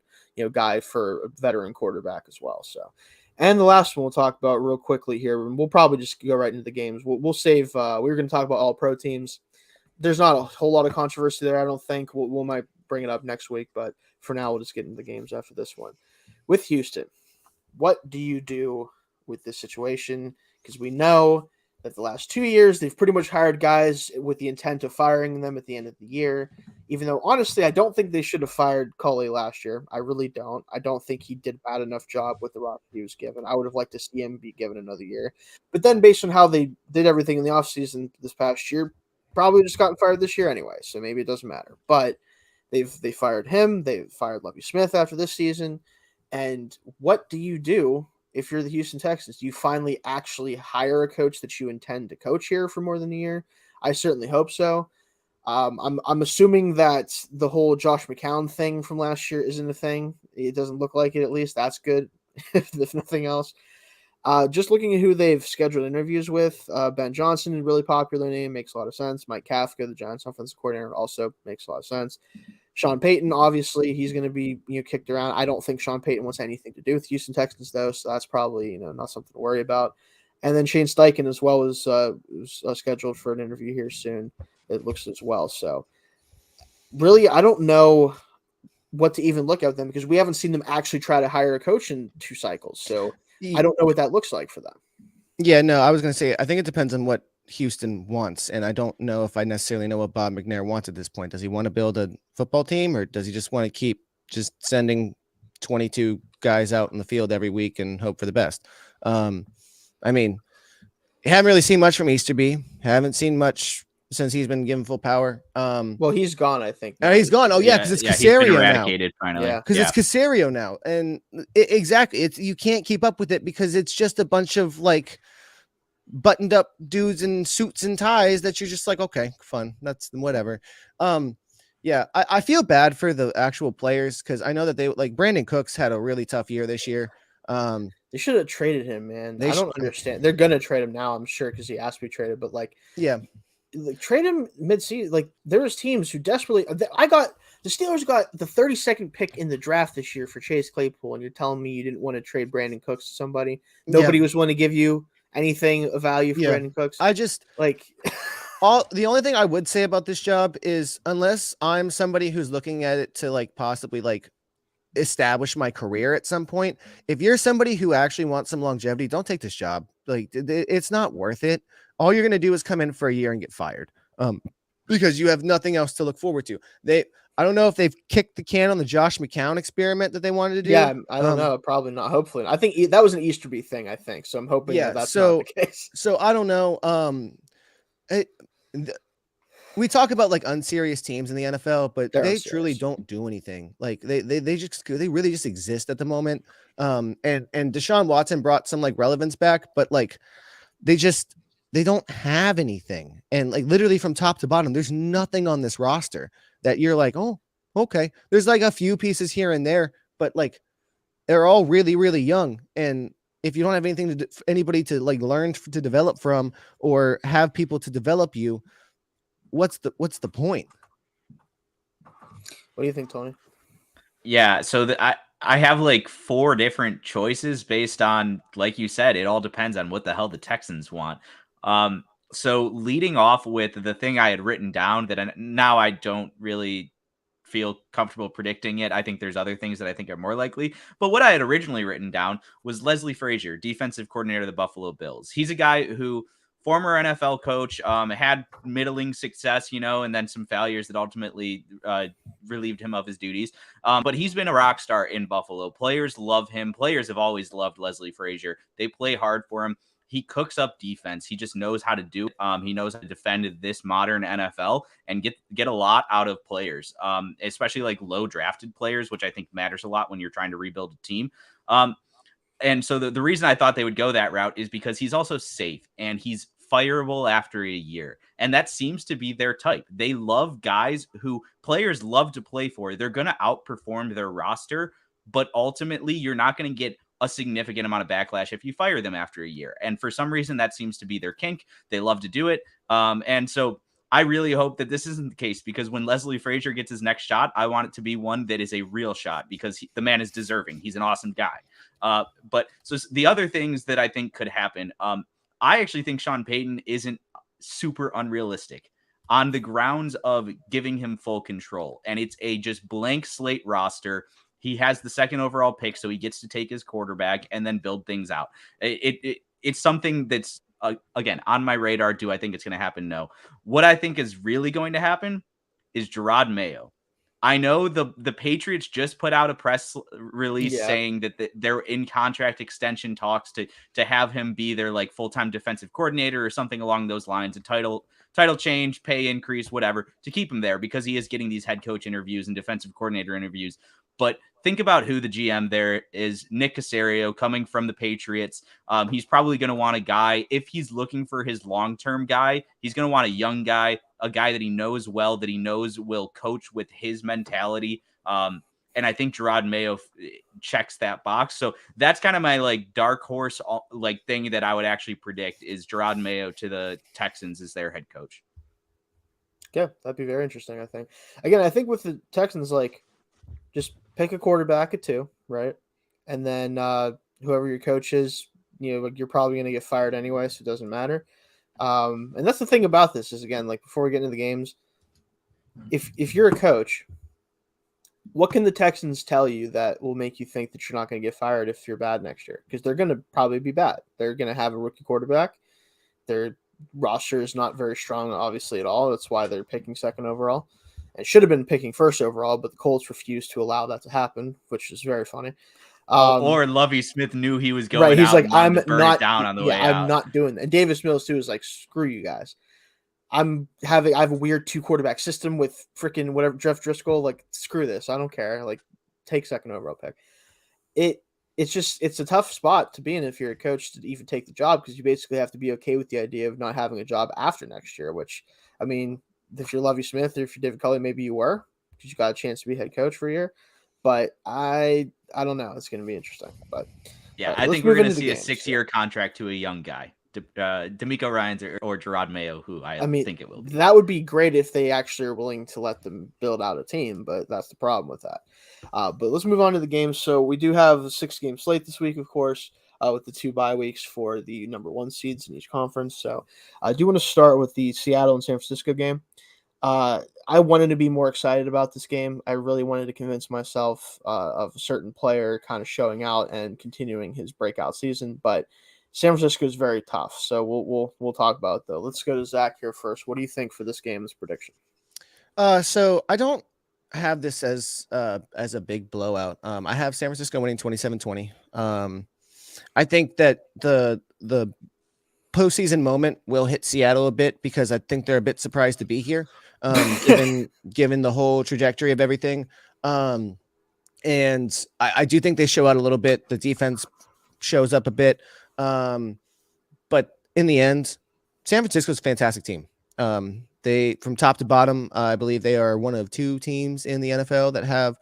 guy for a veteran quarterback as well. So, and the last one we'll talk about real quickly here, and we'll probably just go right into the games. We'll save. We were going to talk about all pro teams. There's not a whole lot of controversy there, I don't think. We might bring it up next week, but for now, we'll just get into the games after this one. With Houston, what do you do with this situation? Because we know that the last 2 years, they've pretty much hired guys with the intent of firing them at the end of the year, even though, honestly, I don't think they should have fired Culley last year. I really don't. I don't think he did a bad enough job with the roster he was given. I would have liked to see him be given another year. But then based on how they did everything in the offseason this past year, probably just gotten fired this year anyway, so maybe it doesn't matter. But they fired him. They fired Lovie Smith after this season. And what do you do if you're the Houston Texans? Do you finally actually hire a coach that you intend to coach here for more than a year? I certainly hope so. I'm assuming that the whole Josh McCown thing from last year isn't a thing. It doesn't look like it, at least. That's good, if nothing else. Just looking at who they've scheduled interviews with, Ben Johnson, a really popular name, makes a lot of sense. Mike Kafka, the Giants offensive coordinator, also makes a lot of sense. Sean Payton, obviously, he's going to be kicked around. I don't think Sean Payton wants anything to do with Houston Texans, though, so that's probably not something to worry about. And then Shane Steichen as well is scheduled for an interview here soon. It looks as well. So really, I don't know what to even look at them because we haven't seen them actually try to hire a coach in 2 cycles. So I don't know what that looks like for them.
Yeah, no, I was going to say, I think it depends on what Houston wants. And I don't know if I necessarily know what Bob McNair wants at this point. Does he want to build a football team or does he just want to keep just sending 22 guys out in the field every week and hope for the best? I mean, haven't really seen much from Easterby. Haven't seen much since he's been given full power.
Well, he's gone, I think.
He's gone. Oh, yeah, because it's Caserio now.
Finally.
Yeah, because it's Caserio now. And exactly, you can't keep up with it because it's just a bunch of like buttoned up dudes in suits and ties that you're just like, okay, fun. That's whatever. Yeah, I feel bad for the actual players because I know that they like Brandon Cooks had a really tough year this year.
They should have traded him, man. I don't understand. They're gonna trade him now, I'm sure, because he asked to be traded. But trade him mid-season. Like there's teams who desperately. The Steelers got the 32nd pick in the draft this year for Chase Claypool, and you're telling me you didn't want to trade Brandon Cooks to somebody? Nobody was willing to give you anything of value for Brandon Cooks.
I just like the only thing I would say about this job is unless I'm somebody who's looking at it to like possibly like establish my career at some point. If you're somebody who actually wants some longevity, don't take this job. Like it's not worth it. All you're going to do is come in for a year and get fired. Because you have nothing else to look forward to. I don't know if they've kicked the can on the Josh McCown experiment that they wanted to do.
Yeah, I don't know. Probably not. Hopefully, I think that was an Easterby thing. I think so. I'm hoping that's not the case.
So I don't know. We talk about like unserious teams in the NFL, but they truly don't do anything. Like they really just exist at the moment. And Deshaun Watson brought some like relevance back, but like they don't have anything. And like literally from top to bottom, there's nothing on this roster that you're like, oh, okay. There's like a few pieces here and there, but like they're all really, really young. And if you don't have anything anybody to like learn to develop from or have people to develop you, what's the point?
What do you think, Tony?
Yeah, so I have like 4 different choices based on, like you said, it all depends on what the hell the Texans want. So leading off with the thing I had written down that now I don't really feel comfortable predicting it. I think there's other things that I think are more likely. But what I had originally written down was Leslie Frazier, defensive coordinator of the Buffalo Bills. He's a guy who former NFL coach, had middling success, and then some failures that ultimately relieved him of his duties. But he's been a rock star in Buffalo. Players love him. Players have always loved Leslie Frazier. They play hard for him. He cooks up defense. He just knows how to do it. He knows how to defend this modern NFL and get a lot out of players, especially like low drafted players, which I think matters a lot when you're trying to rebuild a team. And so the reason I thought they would go that route is because he's also safe and he's fireable after a year. And that seems to be their type. They love guys who players love to play for. They're going to outperform their roster, but ultimately you're not going to get a significant amount of backlash if you fire them after a year. And for some reason, that seems to be their kink. They love to do it. And so I really hope that this isn't the case, because when Leslie Frazier gets his next shot, I want it to be one that is a real shot, because the man is deserving. He's an awesome guy. But so the other things that I think could happen, I actually think Sean Payton isn't super unrealistic on the grounds of giving him full control. And it's a just blank slate roster. He has the second overall pick, so he gets to take his quarterback and then build things out. It's something that's, again, on my radar. Do I think it's going to happen? No. What I think is really going to happen is Gerard Mayo. I know the Patriots just put out a press release saying that they're in contract extension talks to have him be their like full-time defensive coordinator or something along those lines, a title change, pay increase, whatever, to keep him there, because he is getting these head coach interviews and defensive coordinator interviews. But think about who the GM there is. Nick Caserio, coming from the Patriots. He's probably going to want a guy, if he's looking for his long-term guy, he's going to want a young guy, a guy that he knows well, that he knows will coach with his mentality. And I think Gerard Mayo checks that box. So that's kind of my like dark horse like thing that I would actually predict is Gerard Mayo to the Texans as their head coach.
Yeah, that'd be very interesting, I think. Again, I think with the Texans, like, just pick a quarterback at 2, right? And then whoever your coach is, you're probably going to get fired anyway, so it doesn't matter. And that's the thing about this is, again, like before we get into the games, if you're a coach, what can the Texans tell you that will make you think that you're not going to get fired if you're bad next year? Because they're going to probably be bad. They're going to have a rookie quarterback. Their roster is not very strong, obviously, at all. That's why they're picking second overall. And should have been picking first overall, but the Colts refused to allow that to happen, which is very funny.
Or Lovie Smith knew he was going
right. He's
out
like,
and
I'm
wanted to burn
not
it down on the
yeah,
way out.
I'm not doing that. And Davis Mills too is like, screw you guys. I have a weird 2 quarterback system with freaking whatever Jeff Driscoll. Like, screw this. I don't care. Like, take second overall pick. It's a tough spot to be in if you're a coach to even take the job, because you basically have to be okay with the idea of not having a job after next year, which, I mean, if you're Lovie Smith or if you're David Culley, maybe you were, because you got a chance to be head coach for a year. But I don't know. It's going to be interesting. But
yeah, I think we're going to see a 6-year contract to a young guy, D'Amico Ryans or Gerard Mayo, who I think it will be.
That would be great if they actually are willing to let them build out a team, but that's the problem with that. But let's move on to the games. So we do have a 6-game slate this week, of course, with the 2 bye weeks for the number 1 seeds in each conference. So I do want to start with the Seattle and San Francisco game. I wanted to be more excited about this game. I really wanted to convince myself of a certain player kind of showing out and continuing his breakout season, but San Francisco is very tough. So we'll talk about it, though. Let's go to Zach here first. What do you think for this game, this prediction?
So I don't have this as a big blowout. I have San Francisco winning 27-20. I think that the postseason moment will hit Seattle a bit, because I think they're a bit surprised to be here, given the whole trajectory of everything. And I do think they show out a little bit. The defense shows up a bit. But in the end, San Francisco's a fantastic team. They, from top to bottom, I believe they are one of 2 teams in the NFL that have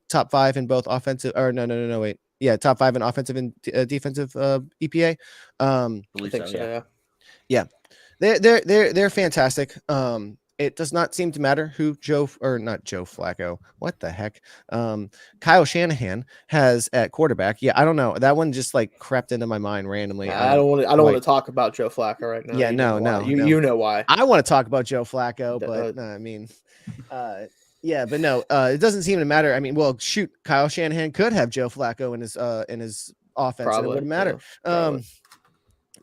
top 5 in both offensive, or no, wait. Yeah, top 5 in offensive and defensive EPA.
I believe so.
Yeah. They're fantastic. It does not seem to matter who not Joe Flacco. What the heck? Kyle Shanahan has at quarterback. Yeah, I don't know. That one just like crept into my mind randomly.
I don't want to talk about Joe Flacco right now.
Yeah, no.
You know why.
I want to talk about Joe Flacco, but I mean, yeah, but no, it doesn't seem to matter. I mean, well, shoot, Kyle Shanahan could have Joe Flacco in his offense, and it wouldn't matter.
Yeah,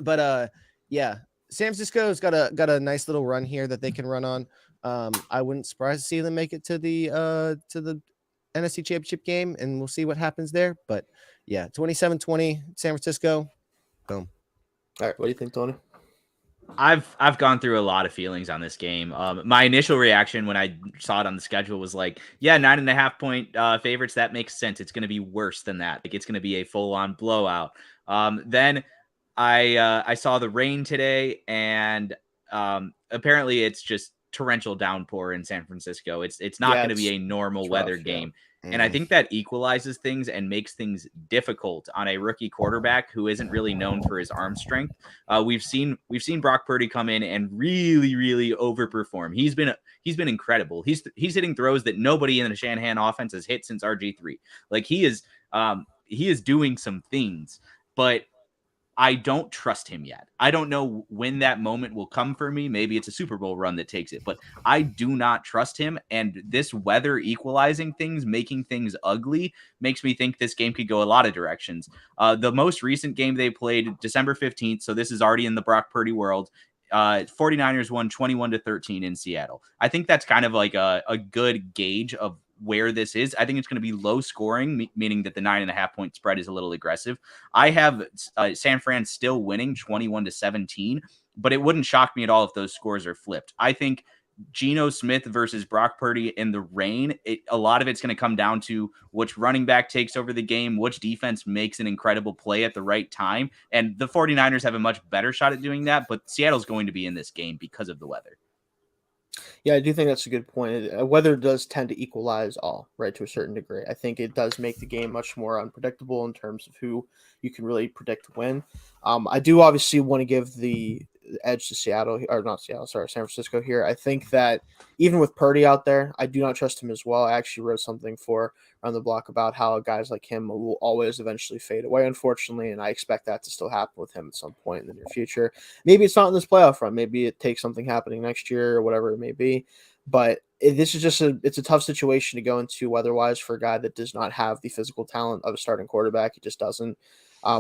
but yeah, San Francisco's got a nice little run here that they can run on. I wouldn't surprise to see them make it to the NFC Championship game, and we'll see what happens there. But yeah, 27-20 San Francisco. Boom.
All right, what do you think, Tony?
I've gone through a lot of feelings on this game. My initial reaction when I saw it on the schedule was like, yeah, 9.5-point favorites. That makes sense. It's going to be worse than that. Like, it's going to be a full on blowout. Then I saw the rain today, and apparently it's just torrential downpour in San Francisco. It's not going to be a normal weather game. And I think that equalizes things and makes things difficult on a rookie quarterback who isn't really known for his arm strength. We've seen Brock Purdy come in and really overperform. He's been incredible. He's hitting throws that nobody in the Shanahan offense has hit since RG3. Like, he is doing some things, but I don't trust him yet. I don't know when that moment will come for me. Maybe it's a Super Bowl run that takes it, but I do not trust him. And this weather equalizing things, making things ugly, makes me think this game could go a lot of directions. The most recent game they played, December 15th, so this is already in the Brock Purdy world. 49ers won 21-13 in Seattle. I think that's kind of like a good gauge of where this is. I think it's going to be low scoring, meaning that the 9.5-point spread is a little aggressive. I have San Fran still winning 21-17, but it wouldn't shock me at all if those scores are flipped. I think Geno Smith versus Brock Purdy in the rain, a lot of it's going to come down to which running back takes over the game, which defense makes an incredible play at the right time. And the 49ers have a much better shot at doing that, but Seattle's going to be in this game because of the weather.
Yeah, I do think that's a good point. Weather does tend to equalize all, right, to a certain degree. I think it does make the game much more unpredictable in terms of who you can really predict win. I do obviously want to give the edge to Seattle, or not Seattle, sorry, San Francisco here. I think that even with Purdy out there, I do not trust him as well. I actually wrote something for Around the Block about how guys like him will always eventually fade away, unfortunately, and I expect that to still happen with him at some point in the near future. Maybe it's not in this playoff run. Maybe it takes something happening next year or whatever it may be. But this is just it's a tough situation to go into weather-wise for a guy that does not have the physical talent of a starting quarterback. He just doesn't.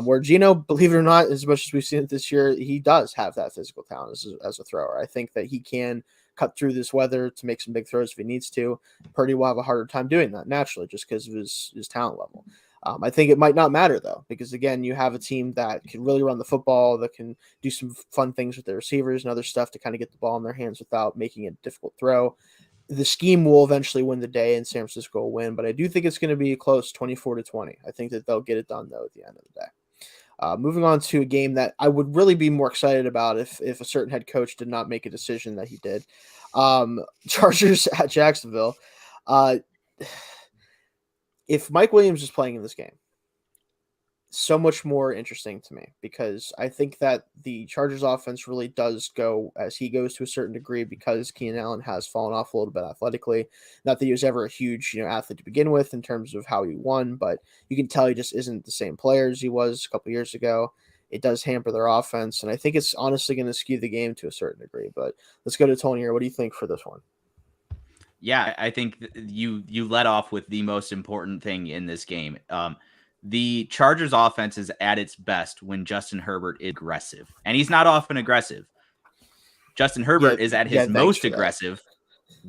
Where Geno, believe it or not, as much as we've seen it this year, he does have that physical talent as a thrower. I think that he can cut through this weather to make some big throws if he needs to. Purdy will have a harder time doing that naturally just because of his talent level. I think it might not matter, though, because, again, you have a team that can really run the football, that can do some fun things with their receivers and other stuff to kind of get the ball in their hands without making it a difficult throw. The scheme will eventually win the day, and San Francisco will win, but I do think it's going to be close, 24-20. I think that they'll get it done, though, at the end of the day. Moving on to a game that I would really be more excited about if a certain head coach did not make a decision that he did. Chargers at Jacksonville. If Mike Williams is playing in this game, so much more interesting to me because I think that the Chargers offense really does go as he goes to a certain degree because Keenan Allen has fallen off a little bit athletically. Not that he was ever a huge, athlete to begin with in terms of how he won, but you can tell he just isn't the same player as he was a couple years ago. It does hamper their offense, and I think it's honestly going to skew the game to a certain degree. But let's go to Tony here. What do you think for this one?
Yeah, I think you let off with the most important thing in this game. The Chargers offense is at its best when Justin Herbert is aggressive, and he's not often aggressive. Justin Herbert is at his most aggressive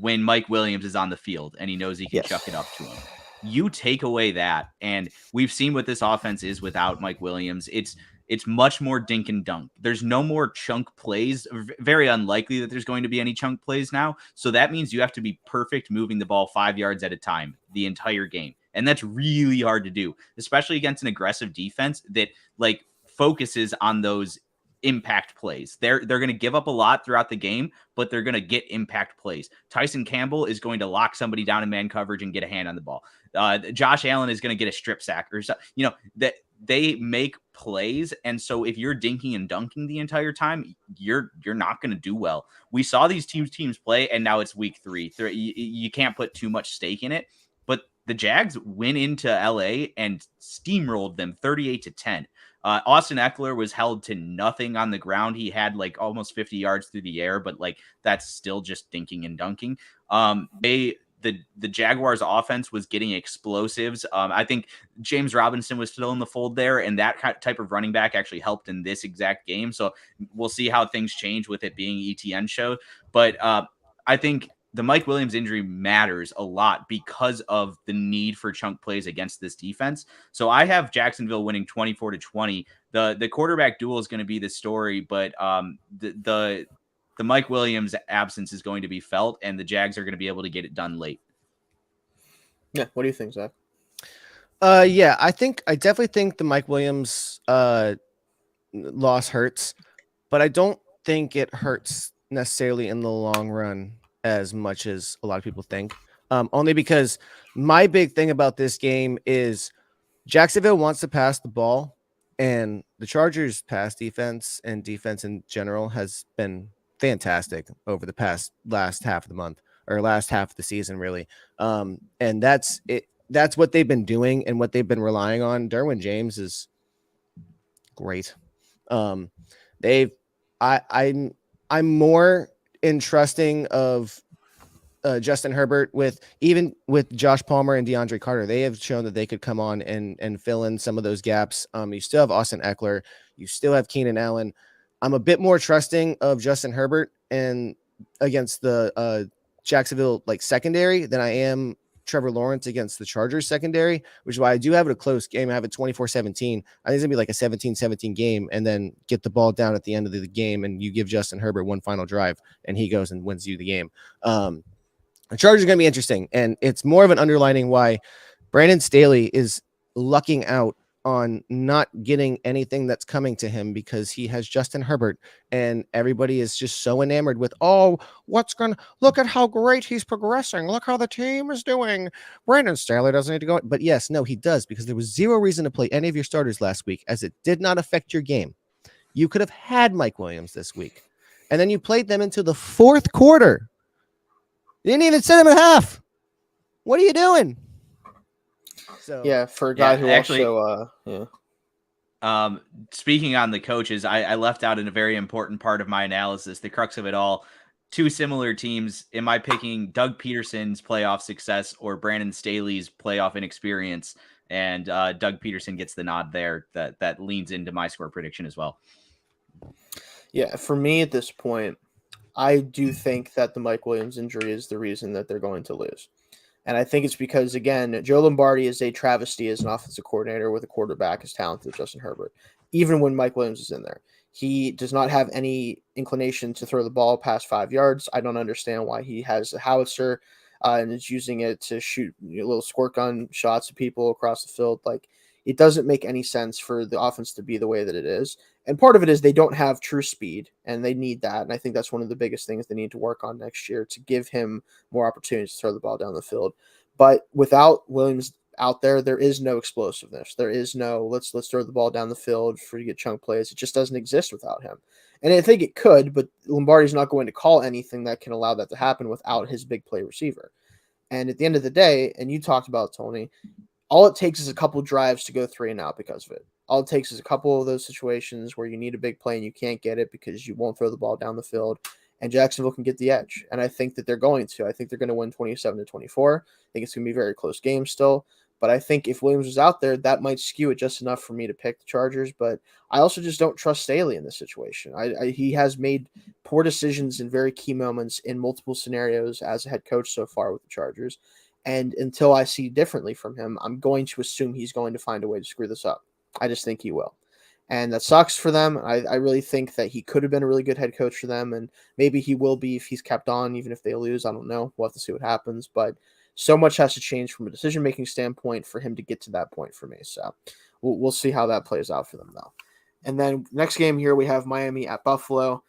when Mike Williams is on the field and he knows he can chuck it up to him. You take away that, and we've seen what this offense is without Mike Williams. It's much more dink and dunk. There's no more chunk plays. Very unlikely that there's going to be any chunk plays now. So that means you have to be perfect moving the ball 5 yards at a time the entire game. And that's really hard to do, especially against an aggressive defense that focuses on those impact plays. They're going to give up a lot throughout the game, but they're going to get impact plays. Tyson Campbell is going to lock somebody down in man coverage and get a hand on the ball. Josh Allen is going to get a strip sack or something, that they make plays. And so if you're dinking and dunking the entire time, you're not going to do well. We saw these teams play, and now it's week 3. You can't put too much stake in it, but the Jags went into LA and steamrolled them 38-10. Austin Eckler was held to nothing on the ground. He had almost 50 yards through the air, but that's still just dinking and dunking. the Jaguars offense was getting explosives. I think James Robinson was still in the fold there, and that type of running back actually helped in this exact game. So we'll see how things change with it being ETN show. But I think the Mike Williams injury matters a lot because of the need for chunk plays against this defense. So I have Jacksonville winning 24-20. The quarterback duel is going to be the story, but the Mike Williams absence is going to be felt, and the Jags are going to be able to get it done late.
Yeah. What do you think, Zach?
Yeah, I definitely think the Mike Williams loss hurts, but I don't think it hurts necessarily in the long run as much as a lot of people think. Only because my big thing about this game is Jacksonville wants to pass the ball, and the Chargers' pass defense and defense in general has been fantastic over the last half of the month or last half of the season, really. And that's it. That's what they've been doing and what they've been relying on. Derwin James is great. I'm more entrusting of Justin Herbert with Josh Palmer and DeAndre Carter. They have shown that they could come on and fill in some of those gaps. You still have Austin Eckler. You still have Keenan Allen. I'm a bit more trusting of Justin Herbert and against the Jacksonville secondary than I am Trevor Lawrence against the Chargers secondary, which is why I do have it a close game. I have it 24-17. I think it's gonna be like a 17-17 game, and then get the ball down at the end of the game, and you give Justin Herbert one final drive, and he goes and wins you the game. The Chargers are gonna be interesting, and it's more of an underlining why Brandon Staley is lucking out on not getting anything that's coming to him because he has Justin Herbert, and everybody is just so enamored with, look at how great he's progressing. Look how the team is doing. Brandon Staley doesn't need to go. But yes, no, he does, because there was zero reason to play any of your starters last week, as it did not affect your game. You could have had Mike Williams this week, and then you played them into the fourth quarter. You didn't even set him at half. What are you doing? So
yeah, for a guy who
actually,
also
speaking on the coaches, I left out in a very important part of my analysis, the crux of it all. Two similar teams. Am I picking Doug Peterson's playoff success or Brandon Staley's playoff inexperience? And Doug Peterson gets the nod there. That leans into my score prediction as well.
Yeah, for me at this point, I do think that the Mike Williams injury is the reason that they're going to lose. And I think it's because, again, Joe Lombardi is a travesty as an offensive coordinator with a quarterback as talented as Justin Herbert. Even when Mike Williams is in there, he does not have any inclination to throw the ball past 5 yards. I don't understand why he has a howitzer and is using it to shoot little squirt gun shots at people across the field. It doesn't make any sense for the offense to be the way that it is. And part of it is they don't have true speed, and they need that. And I think that's one of the biggest things they need to work on next year to give him more opportunities to throw the ball down the field. But without Williams out there is no explosiveness. There is no let's throw the ball down the field for you to get chunk plays. It just doesn't exist without him. And I think it could, but Lombardi's not going to call anything that can allow that to happen without his big play receiver. And at the end of the day, and you talked about Tony, all it takes is a couple drives to go 3 and out because of it. All it takes is a couple of those situations where you need a big play and you can't get it because you won't throw the ball down the field, and Jacksonville can get the edge. And I think that they're going to. I think they're going to win 27-24. I think it's going to be a very close game still. But I think if Williams was out there, that might skew it just enough for me to pick the Chargers. But I also just don't trust Staley in this situation. He has made poor decisions in very key moments in multiple scenarios as a head coach so far with the Chargers. And until I see differently from him, I'm going to assume he's going to find a way to screw this up. I just think he will. And that sucks for them. I really think that he could have been a really good head coach for them. And maybe he will be if he's kept on, even if they lose. I don't know. We'll have to see what happens. But so much has to change from a decision-making standpoint for him to get to that point for me. So we'll see how that plays out for them, though. And then next game here, we have Miami at Buffalo.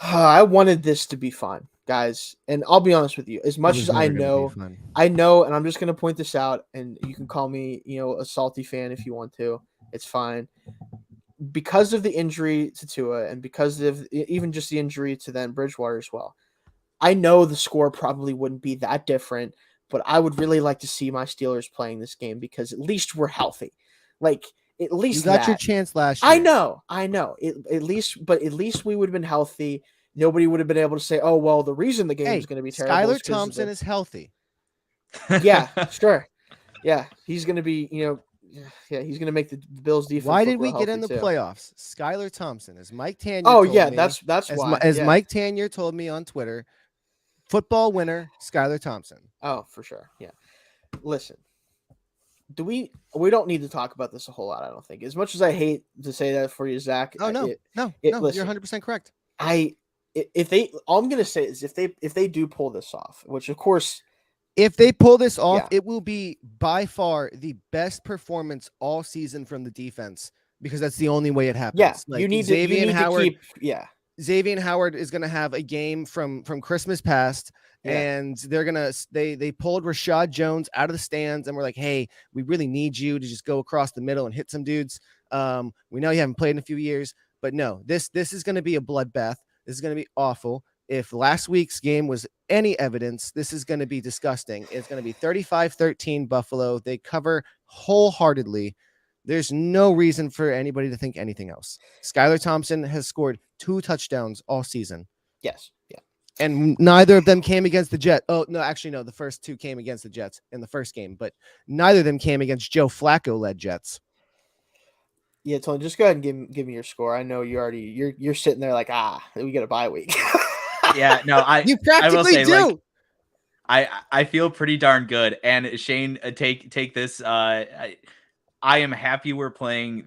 I wanted this to be fun, guys. And I'll be honest with you. As much as I know, and I'm just going to point this out, and you can call me, a salty fan if you want to. It's fine. Because of the injury to Tua and because of even just the injury to then Bridgewater as well, I know the score probably wouldn't be that different, but I would really like to see my Steelers playing this game because at least we're healthy. At least
you got your chance last year.
I know. At least we would have been healthy. Nobody would have been able to say, "Oh, well, the reason the game is going to be terrible."
Skylar Thompson is healthy.
Yeah, sure. Yeah, he's going to be, he's going to make the Bills defense
Why
look
did we
real
get
healthy
in the
too.
playoffs? Skylar Thompson, as Mike Tanier
Oh
told
yeah,
me,
that's why.
as
Yeah.
Mike Tanier told me on Twitter, football winner Skylar Thompson.
Oh, for sure. Yeah. Listen, we don't need to talk about this a whole lot. I don't think. As much as I hate to say that for you, Zach.
Oh no, no,
listen,
you're 100% correct.
If they, all I'm gonna say is if they do pull this off, which of course,
if they pull this off,
Yeah.
it will be by far the best performance all season from the defense, because that's the only way it happens.
yeah,
Like
you need
Xavier
to
Howard,
keep, yeah,
Xavier Howard is going to have a game from Christmas past,
Yeah.
and they're going to they pulled Rashad Jones out of the stands, and we're like, hey, we really need you to just go across the middle and hit some dudes. We know you haven't played in a few years, but no, this is going to be a bloodbath. This is going to be awful. If last week's game was any evidence, this is going to be disgusting. It's going to be 35-13 Buffalo. They cover wholeheartedly. There's no reason for anybody to think anything else. Skylar Thompson has scored 2 touchdowns all season.
Yes. Yeah.
And neither of them came against the Jets. Oh, no, actually, no. The first 2 came against the Jets in the first game, but neither of them came against Joe Flacco-led Jets.
Yeah, Tony, just go ahead and give me your score. I know you're sitting there like, we get a bye week.
Yeah, no,
you practically do.
Like, I feel pretty darn good. And Shayne, take this. I am happy we're playing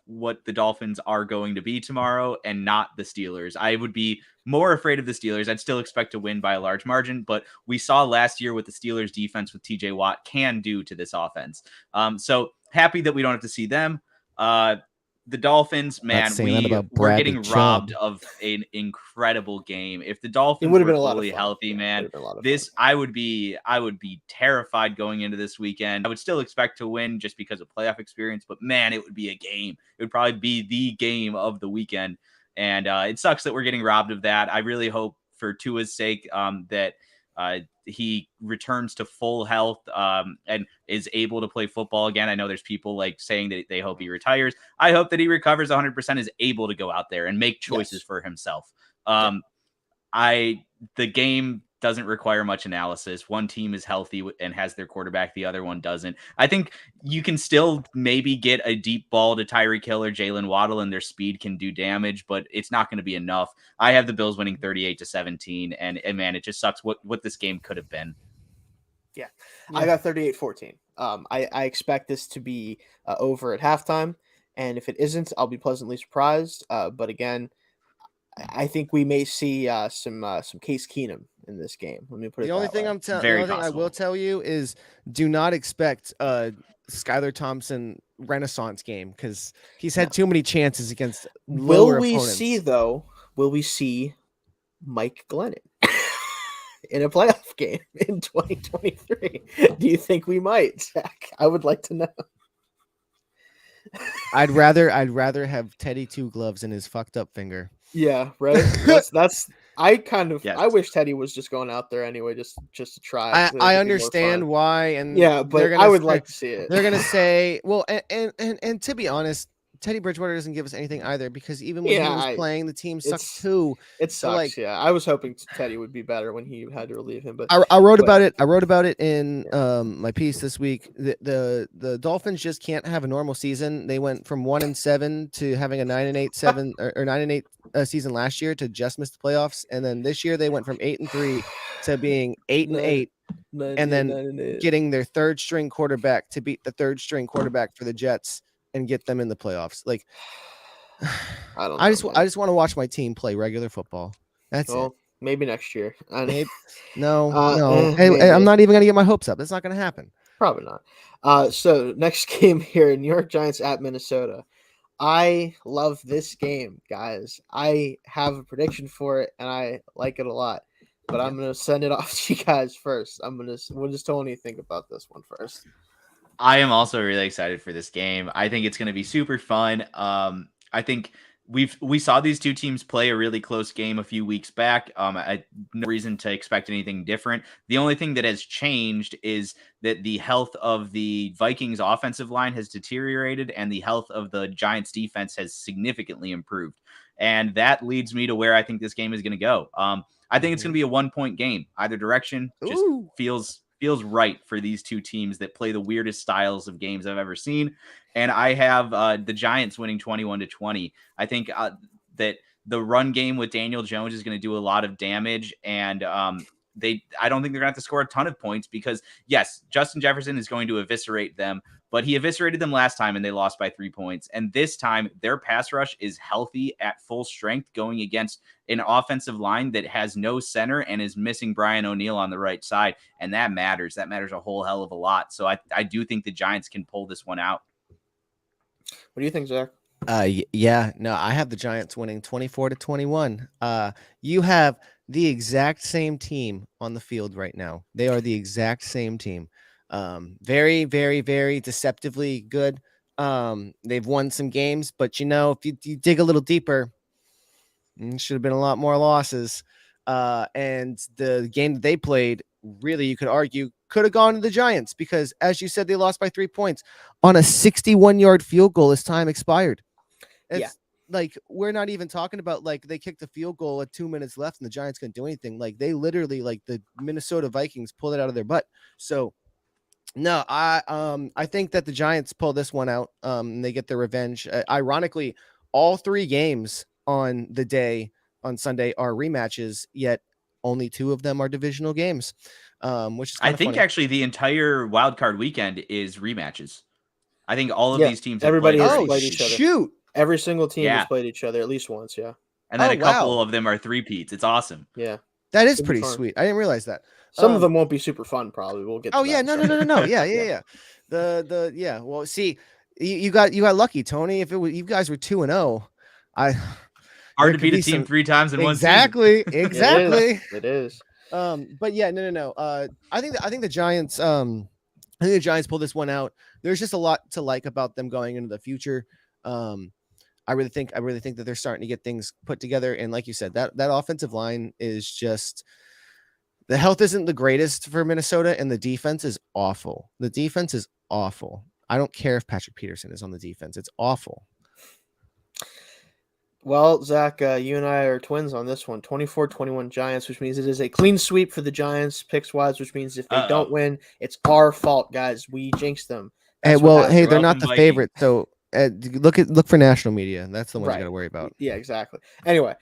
what the Dolphins are going to be tomorrow and not the Steelers. I would be more afraid of the Steelers. I'd still expect to win by a large margin, but we saw last year what the Steelers defense with TJ Watt can do to this offense. So happy that we don't have to see them. The Dolphins, man, we're getting robbed of an incredible game. If the Dolphins were fully healthy, man, I would be terrified going into this weekend. I would still expect to win just because of playoff experience, but man, it would be a game. It would probably be the game of the weekend. And it sucks that we're getting robbed of that. I really hope for Tua's sake that he returns to full health and is able to play football again. I know there's people like saying that they hope he retires. I hope that he recovers 100%, is able to go out there and make choices for himself. The game doesn't require much analysis. One team is healthy and has their quarterback. The other one doesn't. I think you can still maybe get a deep ball to Tyreek Hill or Jalen Waddle, and their speed can do damage, but it's not going to be enough. I have the Bills winning 38-17, and man, it just sucks what this game could have been.
Yeah. I got 38-14. I expect this to be over at halftime, and if it isn't, I'll be pleasantly surprised. But again, I think we may see some Case Keenum in this game. Let me put it.
The only thing I will tell you is do not expect Skylar Thompson Renaissance game, because he's had too many chances against lower opponents.
Will we see Mike Glennon in a playoff game in 2023? Do you think we might, Zach? I would like to know.
I'd rather have Teddy Two Gloves in his fucked up finger.
Yeah, right. That's I wish Teddy was just going out there anyway, just to try.
I understand why, and
but I would like to see it.
They're gonna say, well, and to be honest, Teddy Bridgewater doesn't give us anything either, because even when he was playing, the team sucks too.
It sucks. I was hoping Teddy would be better when he had to relieve him, but
I wrote about it. I wrote about it in my piece this week. The Dolphins just can't have a normal season. They went from 1-7 to having a 9-8 or 9-8 season last year to just miss the playoffs, and then this year they went from 8-3 to being 8-8, and then getting their third string quarterback to beat the third string quarterback for the Jets and get them in the playoffs. Like, I just want to watch my team play regular football. That's it.
Maybe next year.
No. I'm not even gonna get my hopes up. That's not gonna happen.
Probably not. So next game here, New York Giants at Minnesota. I love this game, guys. I have a prediction for it, and I like it a lot. But I'm gonna send it off to you guys first. We'll just Tony think about this one first.
I am also really excited for this game. I think it's going to be super fun. I think we saw these two teams play a really close game a few weeks back. No reason to expect anything different. The only thing that has changed is that the health of the Vikings offensive line has deteriorated, and the health of the Giants defense has significantly improved. And that leads me to where I think this game is going to go. I think it's going to be a 1-point game. Either direction just feels feels right for these two teams that play the weirdest styles of games I've ever seen. And I have the Giants winning 21-20. I think that the run game with Daniel Jones is going to do a lot of damage, and I don't think they're going to have to score a ton of points because, yes, Justin Jefferson is going to eviscerate them, but he eviscerated them last time and they lost by 3 points. And this time their pass rush is healthy at full strength going against an offensive line that has no center and is missing Brian O'Neill on the right side. And that matters. That matters a whole hell of a lot. So I do think the Giants can pull this one out.
What do you think, Zach?
Yeah, no, I have the Giants winning 24-21. You have the exact same team on the field right now. They are the exact same team. Very, very, very deceptively good. They've won some games, but if you dig a little deeper, should have been a lot more losses. And the game that they played, really, you could argue, could have gone to the Giants because, as you said, they lost by 3 points on a 61-yard field goal as time expired. It's like we're not even talking about like they kicked the field goal at 2 minutes left and the Giants couldn't do anything. Like they literally, like the Minnesota Vikings pulled it out of their butt. So no, I think that the Giants pull this one out. And they get their revenge. Ironically, all 3 games on the day on Sunday are rematches, yet only 2 of them are divisional games. Which is
I think
funny.
actually the entire wild card weekend is rematches. I think all of these teams
everybody
have
has
played
played each other.
Shoot.
Every single team has played each other at least once, yeah.
And then a couple of them are three-peats. It's awesome.
Yeah.
That is pretty sweet. I didn't realize that.
Some of them won't be super fun, probably. We'll get to
yeah, no. Yeah. Yeah. Well, see, you got lucky, Tony. If you guys were 2-0,
hard to beat a team 3 times in one season.
Exactly.
It is.
But yeah, no. I think the Giants pull this one out. There's just a lot to like about them going into the future. I really think that they're starting to get things put together. And like you said, that offensive line is just, the health isn't the greatest for Minnesota, and the defense is awful. The defense is awful. I don't care if Patrick Peterson is on the defense. It's awful.
Well, Zach, you and I are twins on this one. 24-21 Giants, which means it is a clean sweep for the Giants picks-wise, which means if they don't win, it's our fault, guys. We jinxed them.
They're not the favorite, so look for national media. That's the one you got to worry about.
Yeah, exactly. Anyway,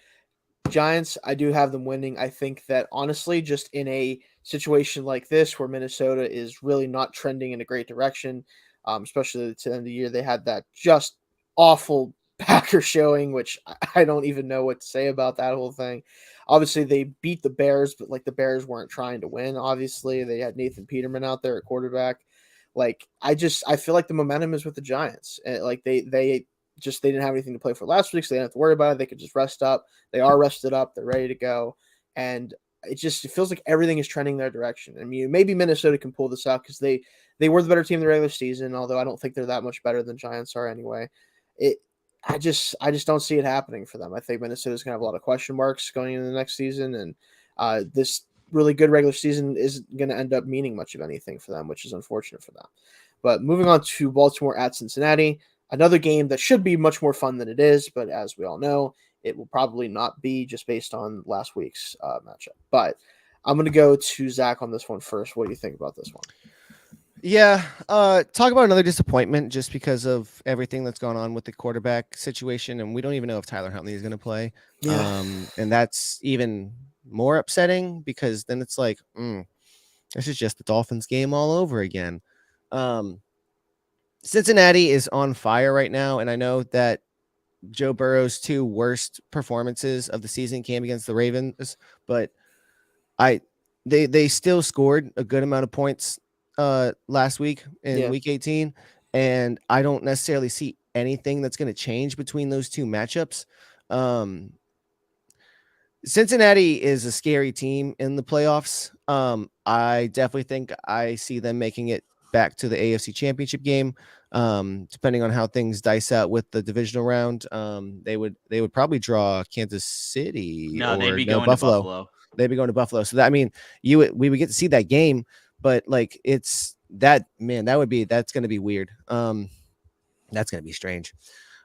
Giants, I do have them winning. I think that honestly, just in a situation like this where Minnesota is really not trending in a great direction, especially to the end of the year, they had that just awful Packer showing, which I don't even know what to say about that whole thing. Obviously, they beat the Bears, but like the Bears weren't trying to win. Obviously, they had Nathan Peterman out there at quarterback. Like I feel like the momentum is with the Giants. Like they didn't have anything to play for last week, so they didn't have to worry about it. They could just rest up. They are rested up. They're ready to go, and it feels like everything is trending their direction. I mean, maybe Minnesota can pull this out because they were the better team in the regular season. Although I don't think they're that much better than Giants are anyway. I just don't see it happening for them. I think Minnesota's gonna have a lot of question marks going into the next season, and this really good regular season isn't going to end up meaning much of anything for them, which is unfortunate for them. But moving on to Baltimore at Cincinnati, another game that should be much more fun than it is, but as we all know, it will probably not be just based on last week's matchup. But I'm going to go to Zach on this one first. What do you think about this one?
Yeah, talk about another disappointment just because of everything that's gone on with the quarterback situation, and we don't even know if Tyler Huntley is going to play.
Yeah.
And that's even more upsetting because then it's like, this is just the Dolphins game all over again. Cincinnati is on fire right now, and I know that Joe Burrow's 2 worst performances of the season came against the Ravens, but they still scored a good amount of points last week in week 18, and I don't necessarily see anything that's going to change between those 2 matchups. Cincinnati is a scary team in the playoffs. I definitely think I see them making it back to the AFC Championship game. Depending on how things dice out with the divisional round, they would probably draw Kansas City.
No, they'd be going
Buffalo.
to Buffalo.
They'd be going to Buffalo. So that, I mean, we would get to see that game, but like it's that, man, that's going to be weird. That's going to be strange.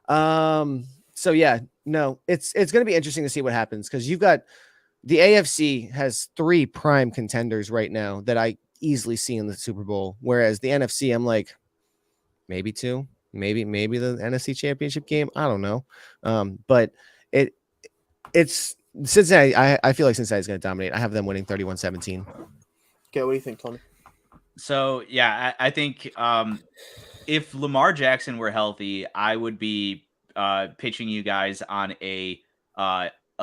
So yeah, no, it's going to be interesting to see what happens because you've got the AFC has 3 prime contenders right now that I easily see in the Super Bowl. Whereas the NFC, I'm like, maybe 2, maybe the NFC Championship game. I don't know. But it's Cincinnati. I feel like Cincinnati's going to dominate. I have them winning 31-17.
Okay, what do you think, Tony?
So yeah, I think if Lamar Jackson were healthy, I would be pitching you guys on a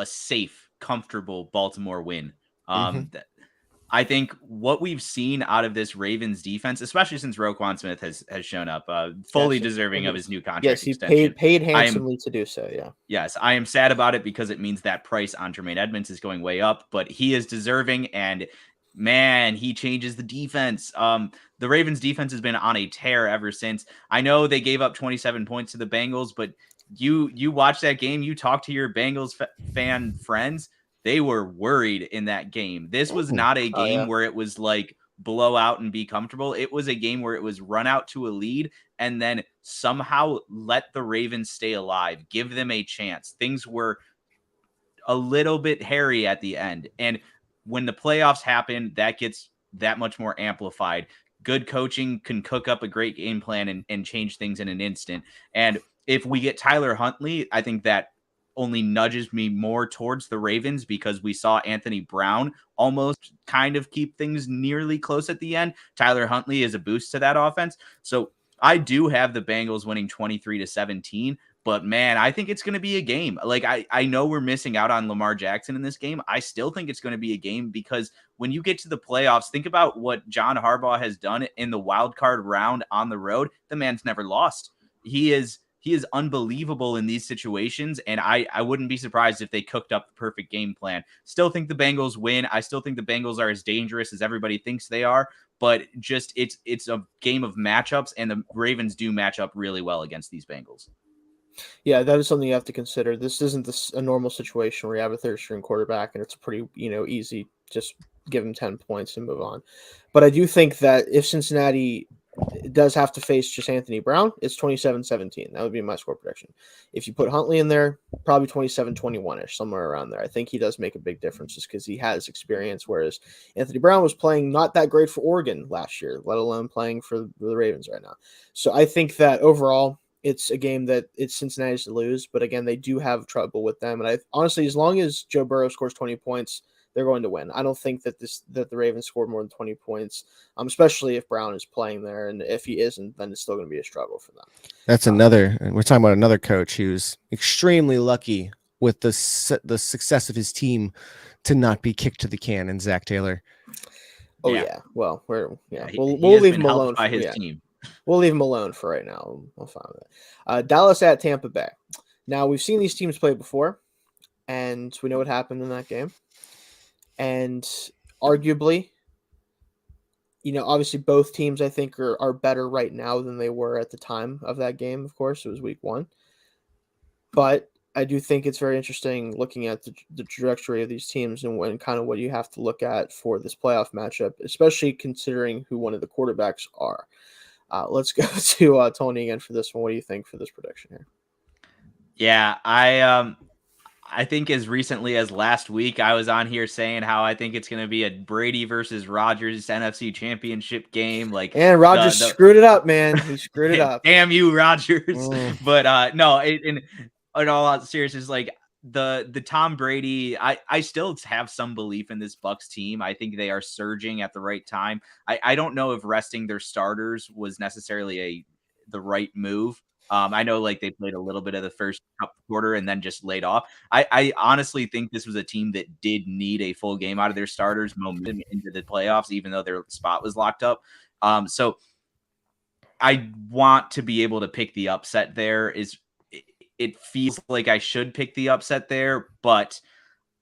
safe, comfortable Baltimore win. I think what we've seen out of this Ravens defense, especially since Roquan Smith has shown up, fully deserving of his new contract
Yes, he
extension.
paid handsomely to do so. Yeah.
Yes, I am sad about it because it means that price on Jermaine Edmonds is going way up, but he is deserving, and man, he changes the defense. The Ravens defense has been on a tear ever since. I know they gave up 27 points to the Bengals, but you watch that game, you talk to your Bengals fan friends, they were worried in that game. This was not a game where it was like blow out and be comfortable. It was a game where it was run out to a lead and then somehow let the Ravens stay alive, give them a chance. Things were a little bit hairy at the end. And when the playoffs happen, that gets that much more amplified. Good coaching can cook up a great game plan and change things in an instant. And if we get Tyler Huntley, I think that only nudges me more towards the Ravens because we saw Anthony Brown almost kind of keep things nearly close at the end. Tyler Huntley is a boost to that offense. So I do have the Bengals winning 23-17, but man, I think it's going to be a game. Like I know we're missing out on Lamar Jackson in this game. I still think it's going to be a game because when you get to the playoffs, think about what John Harbaugh has done in the wild card round on the road. The man's never lost. He is unbelievable in these situations, and I wouldn't be surprised if they cooked up the perfect game plan. Still think the Bengals win. I still think the Bengals are as dangerous as everybody thinks they are, but just it's a game of matchups, and the Ravens do match up really well against these Bengals.
Yeah, that is something you have to consider. This isn't a normal situation where you have a third-string quarterback and it's pretty, easy. Just give him 10 points and move on. But I do think that if Cincinnati does have to face just Anthony Brown, it's 27-17. That would be my score prediction. If you put Huntley in there, probably 27-21-ish, somewhere around there. I think he does make a big difference just because he has experience, whereas Anthony Brown was playing not that great for Oregon last year, let alone playing for the Ravens right now. So I think that overall, it's a game that it's Cincinnati's to lose, but again, they do have trouble with them. And I honestly, as long as Joe Burrow scores 20 points, they're going to win. I don't think that the Ravens scored more than 20 points, especially if Brown is playing there. And if he isn't, then it's still going to be a struggle for them.
That's we're talking about another coach who's extremely lucky with the success of his team to not be kicked to the can, and Zach Taylor.
Oh yeah. Well, we'll
leave him alone by his team.
We'll leave him alone for right now. I'll find that. Dallas at Tampa Bay. Now, we've seen these teams play before, and we know what happened in that game. And arguably, obviously both teams, I think, are better right now than they were at the time of that game. Of course, it was week 1. But I do think it's very interesting looking at the trajectory of these teams and kind of what you have to look at for this playoff matchup, especially considering who one of the quarterbacks are. Let's go to Tony again for this one. What do you think for this prediction here?
Yeah, I think as recently as last week, I was on here saying how I think it's going to be a Brady versus Rodgers NFC Championship game.
And Rodgers screwed it up, man. He screwed it up.
Damn you, Rodgers. But no, in all seriousness, the Tom Brady, I still have some belief in this Bucs team. I think they are surging at the right time. I don't know if resting their starters was necessarily the right move. I know they played a little bit of the first quarter and then just laid off. I honestly think this was a team that did need a full game out of their starters momentum into the playoffs, even though their spot was locked up. So I want to be able to pick the upset there. It feels like I should pick the upset there, but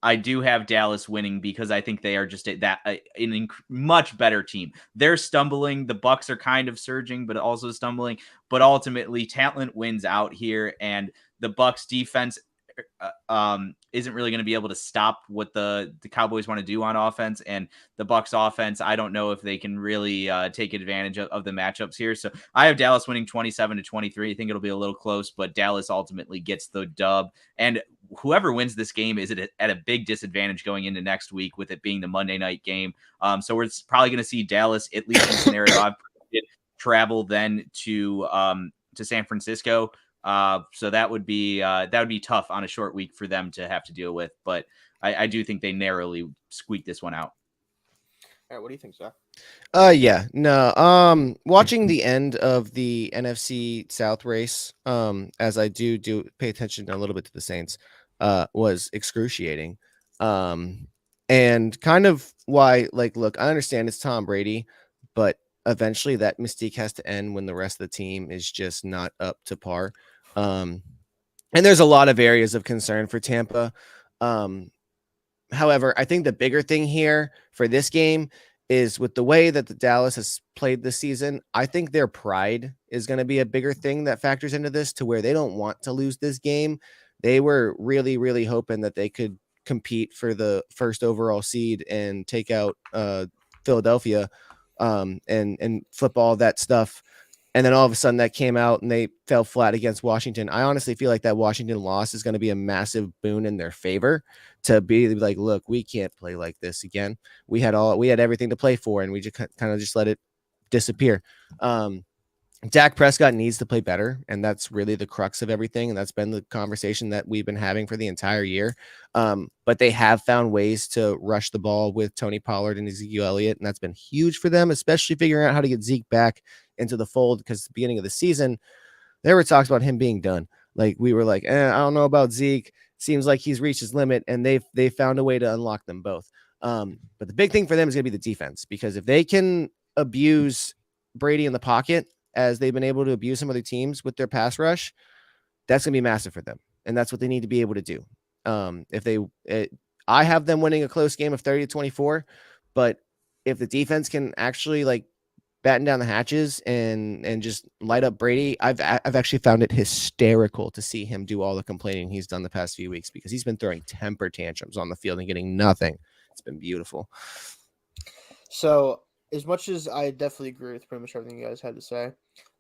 I do have Dallas winning because I think they are just a much better team. They're stumbling. The Bucs are kind of surging, but also stumbling. But ultimately, talent wins out here, and the Bucs defense isn't really going to be able to stop what the Cowboys want to do on offense. And the Bucs offense, I don't know if they can really take advantage of the matchups here. So I have Dallas winning 27-23. I think it'll be a little close, but Dallas ultimately gets the dub. And whoever wins this game is at a big disadvantage going into next week with it being the Monday night game. So we're probably going to see Dallas, at least in scenario I've predicted, travel then to San Francisco. So that would be tough on a short week for them to have to deal with. But I do think they narrowly squeak this one out.
All right, what do you think, Zach?
Yeah, no. Watching the end of the NFC South race, as I do pay attention a little bit to the Saints, was excruciating. And kind of why, like, look, I understand it's Tom Brady, but eventually that mystique has to end when the rest of the team is just not up to par. And there's a lot of areas of concern for Tampa. However, I think the bigger thing here for this game is with the way that the Dallas has played this season. I think their pride is going to be a bigger thing that factors into this, to where they don't want to lose this game. They were really, really hoping that they could compete for the first overall seed and take out Philadelphia and flip all that stuff. And then all of a sudden that came out and they fell flat against Washington. I honestly feel like that Washington loss is going to be a massive boon in their favor, to be like, look, we can't play like this again. We had everything to play for, and we just kind of just let it disappear. Dak Prescott needs to play better, and that's really the crux of everything. And that's been the conversation that we've been having for the entire year. But they have found ways to rush the ball with Tony Pollard and Ezekiel Elliott, and that's been huge for them, especially figuring out how to get Zeke back into the fold, because at the beginning of the season, there were talks about him being done. Like, we were like, I don't know about Zeke. Seems like he's reached his limit, and they found a way to unlock them both. But the big thing for them is going to be the defense, because if they can abuse Brady in the pocket, as they've been able to abuse some other teams with their pass rush, that's going to be massive for them. And that's what they need to be able to do. I have them winning a close game of 30-24, but if the defense can actually like batten down the hatches and just light up Brady, I've actually found it hysterical to see him do all the complaining he's done the past few weeks, because he's been throwing temper tantrums on the field and getting nothing. It's been beautiful.
So, as much as I definitely agree with pretty much everything you guys had to say,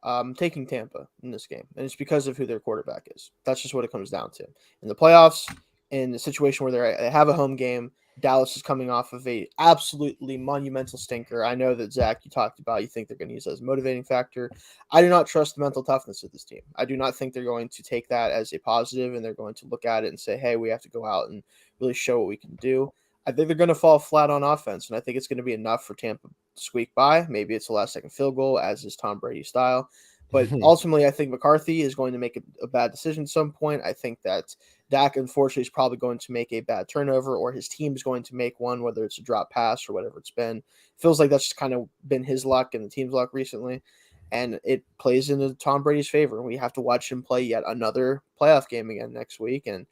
I'm taking Tampa in this game, and it's because of who their quarterback is. That's just what it comes down to. In the playoffs, in the situation where they have a home game, Dallas is coming off of a absolutely monumental stinker. I know that, Zach, you talked about, you think they're going to use that as a motivating factor. I do not trust the mental toughness of this team. I do not think they're going to take that as a positive, and they're going to look at it and say, hey, we have to go out and really show what we can do. I think they're going to fall flat on offense, and I think it's going to be enough for Tampa to squeak by. Maybe it's the last-second field goal, as is Tom Brady style. But ultimately, I think McCarthy is going to make a bad decision at some point. I think that Dak, unfortunately, is probably going to make a bad turnover, or his team is going to make one, whether it's a drop pass or whatever it's been. Feels like that's just kind of been his luck and the team's luck recently, and it plays into Tom Brady's favor. We have to watch him play yet another playoff game again next week, and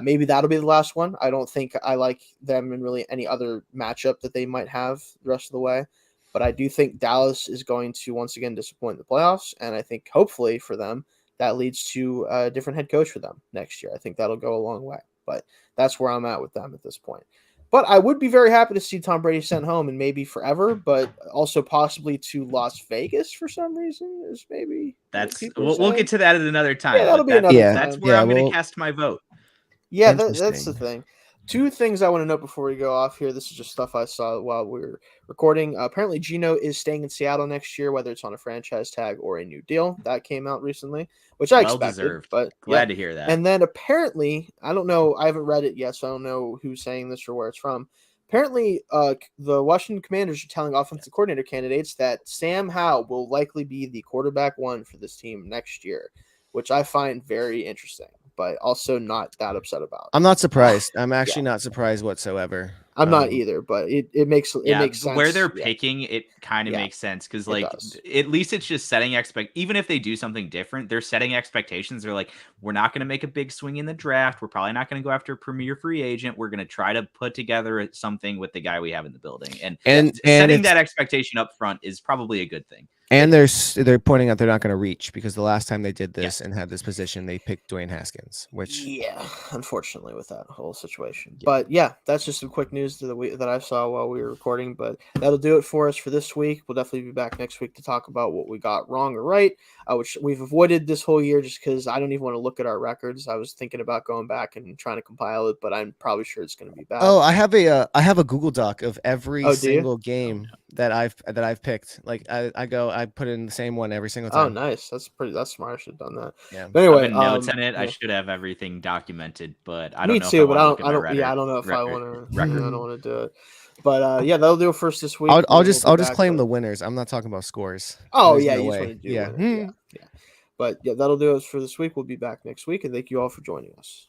maybe that'll be the last one. I don't think I like them in really any other matchup that they might have the rest of the way. But I do think Dallas is going to once again disappoint in the playoffs. And I think hopefully for them, that leads to a different head coach for them next year. I think that'll go a long way. But that's where I'm at with them at this point. But I would be very happy to see Tom Brady sent home, and maybe forever, but also possibly to Las Vegas for some reason. Is maybe
we'll get to that at another time.
Yeah, that'll be another time.
That's where I'm going to cast my vote.
Yeah, that's the thing. Two things I want to note before we go off here. This is just stuff I saw while we were recording. Apparently, Geno is staying in Seattle next year, whether it's on a franchise tag or a new deal. That came out recently, which I expected.
Deserved.
But
glad to hear that.
And then apparently, I don't know. I haven't read it yet, so I don't know who's saying this or where it's from. Apparently, the Washington Commanders are telling offensive coordinator candidates that Sam Howell will likely be the quarterback one for this team next year, which I find very interesting, but also not that upset about.
I'm not surprised. I'm actually not surprised whatsoever.
I'm not either, but it makes sense.
Where they're picking, it kind of makes sense, because like at least it's just setting even if they do something different, they're setting expectations. They're like, we're not going to make a big swing in the draft. We're probably not going to go after a premier free agent. We're going to try to put together something with the guy we have in the building, and setting that expectation up front is probably a good thing.
And they're pointing out they're not going to reach, because the last time they did this and had this position, they picked Dwayne Haskins, which
unfortunately with that whole situation. But yeah, that's just some quick news news that I saw while we were recording. But that'll do it for us for this week. We'll definitely be back next week to talk about what we got wrong or right, which we've avoided this whole year just because I don't even want to look at our records. I was thinking about going back and trying to compile it, but I'm probably sure it's going to be bad.
Oh, I have a Google Doc of every
Oh, do you?
single game that I've picked. Like I put in the same one every single
Oh,
time.
nice. That's smart. I should have done that.
Yeah.
But anyway,
I've been notes in it. I
yeah.
should have everything documented, but I
Me
don't know
too,
if
but
I want to look at my
I don't know if I want to. I
record.
don't want to do it. But yeah, that'll do it for us this week.
I'll
We'll
just
be back
claim
with-
the winners. I'm not talking about scores.
Oh
There's
yeah,
no
you just
way.
want to do
Yeah.
winners. Yeah. But yeah, that'll do us for this week. We'll be back next week, and thank you all for joining us.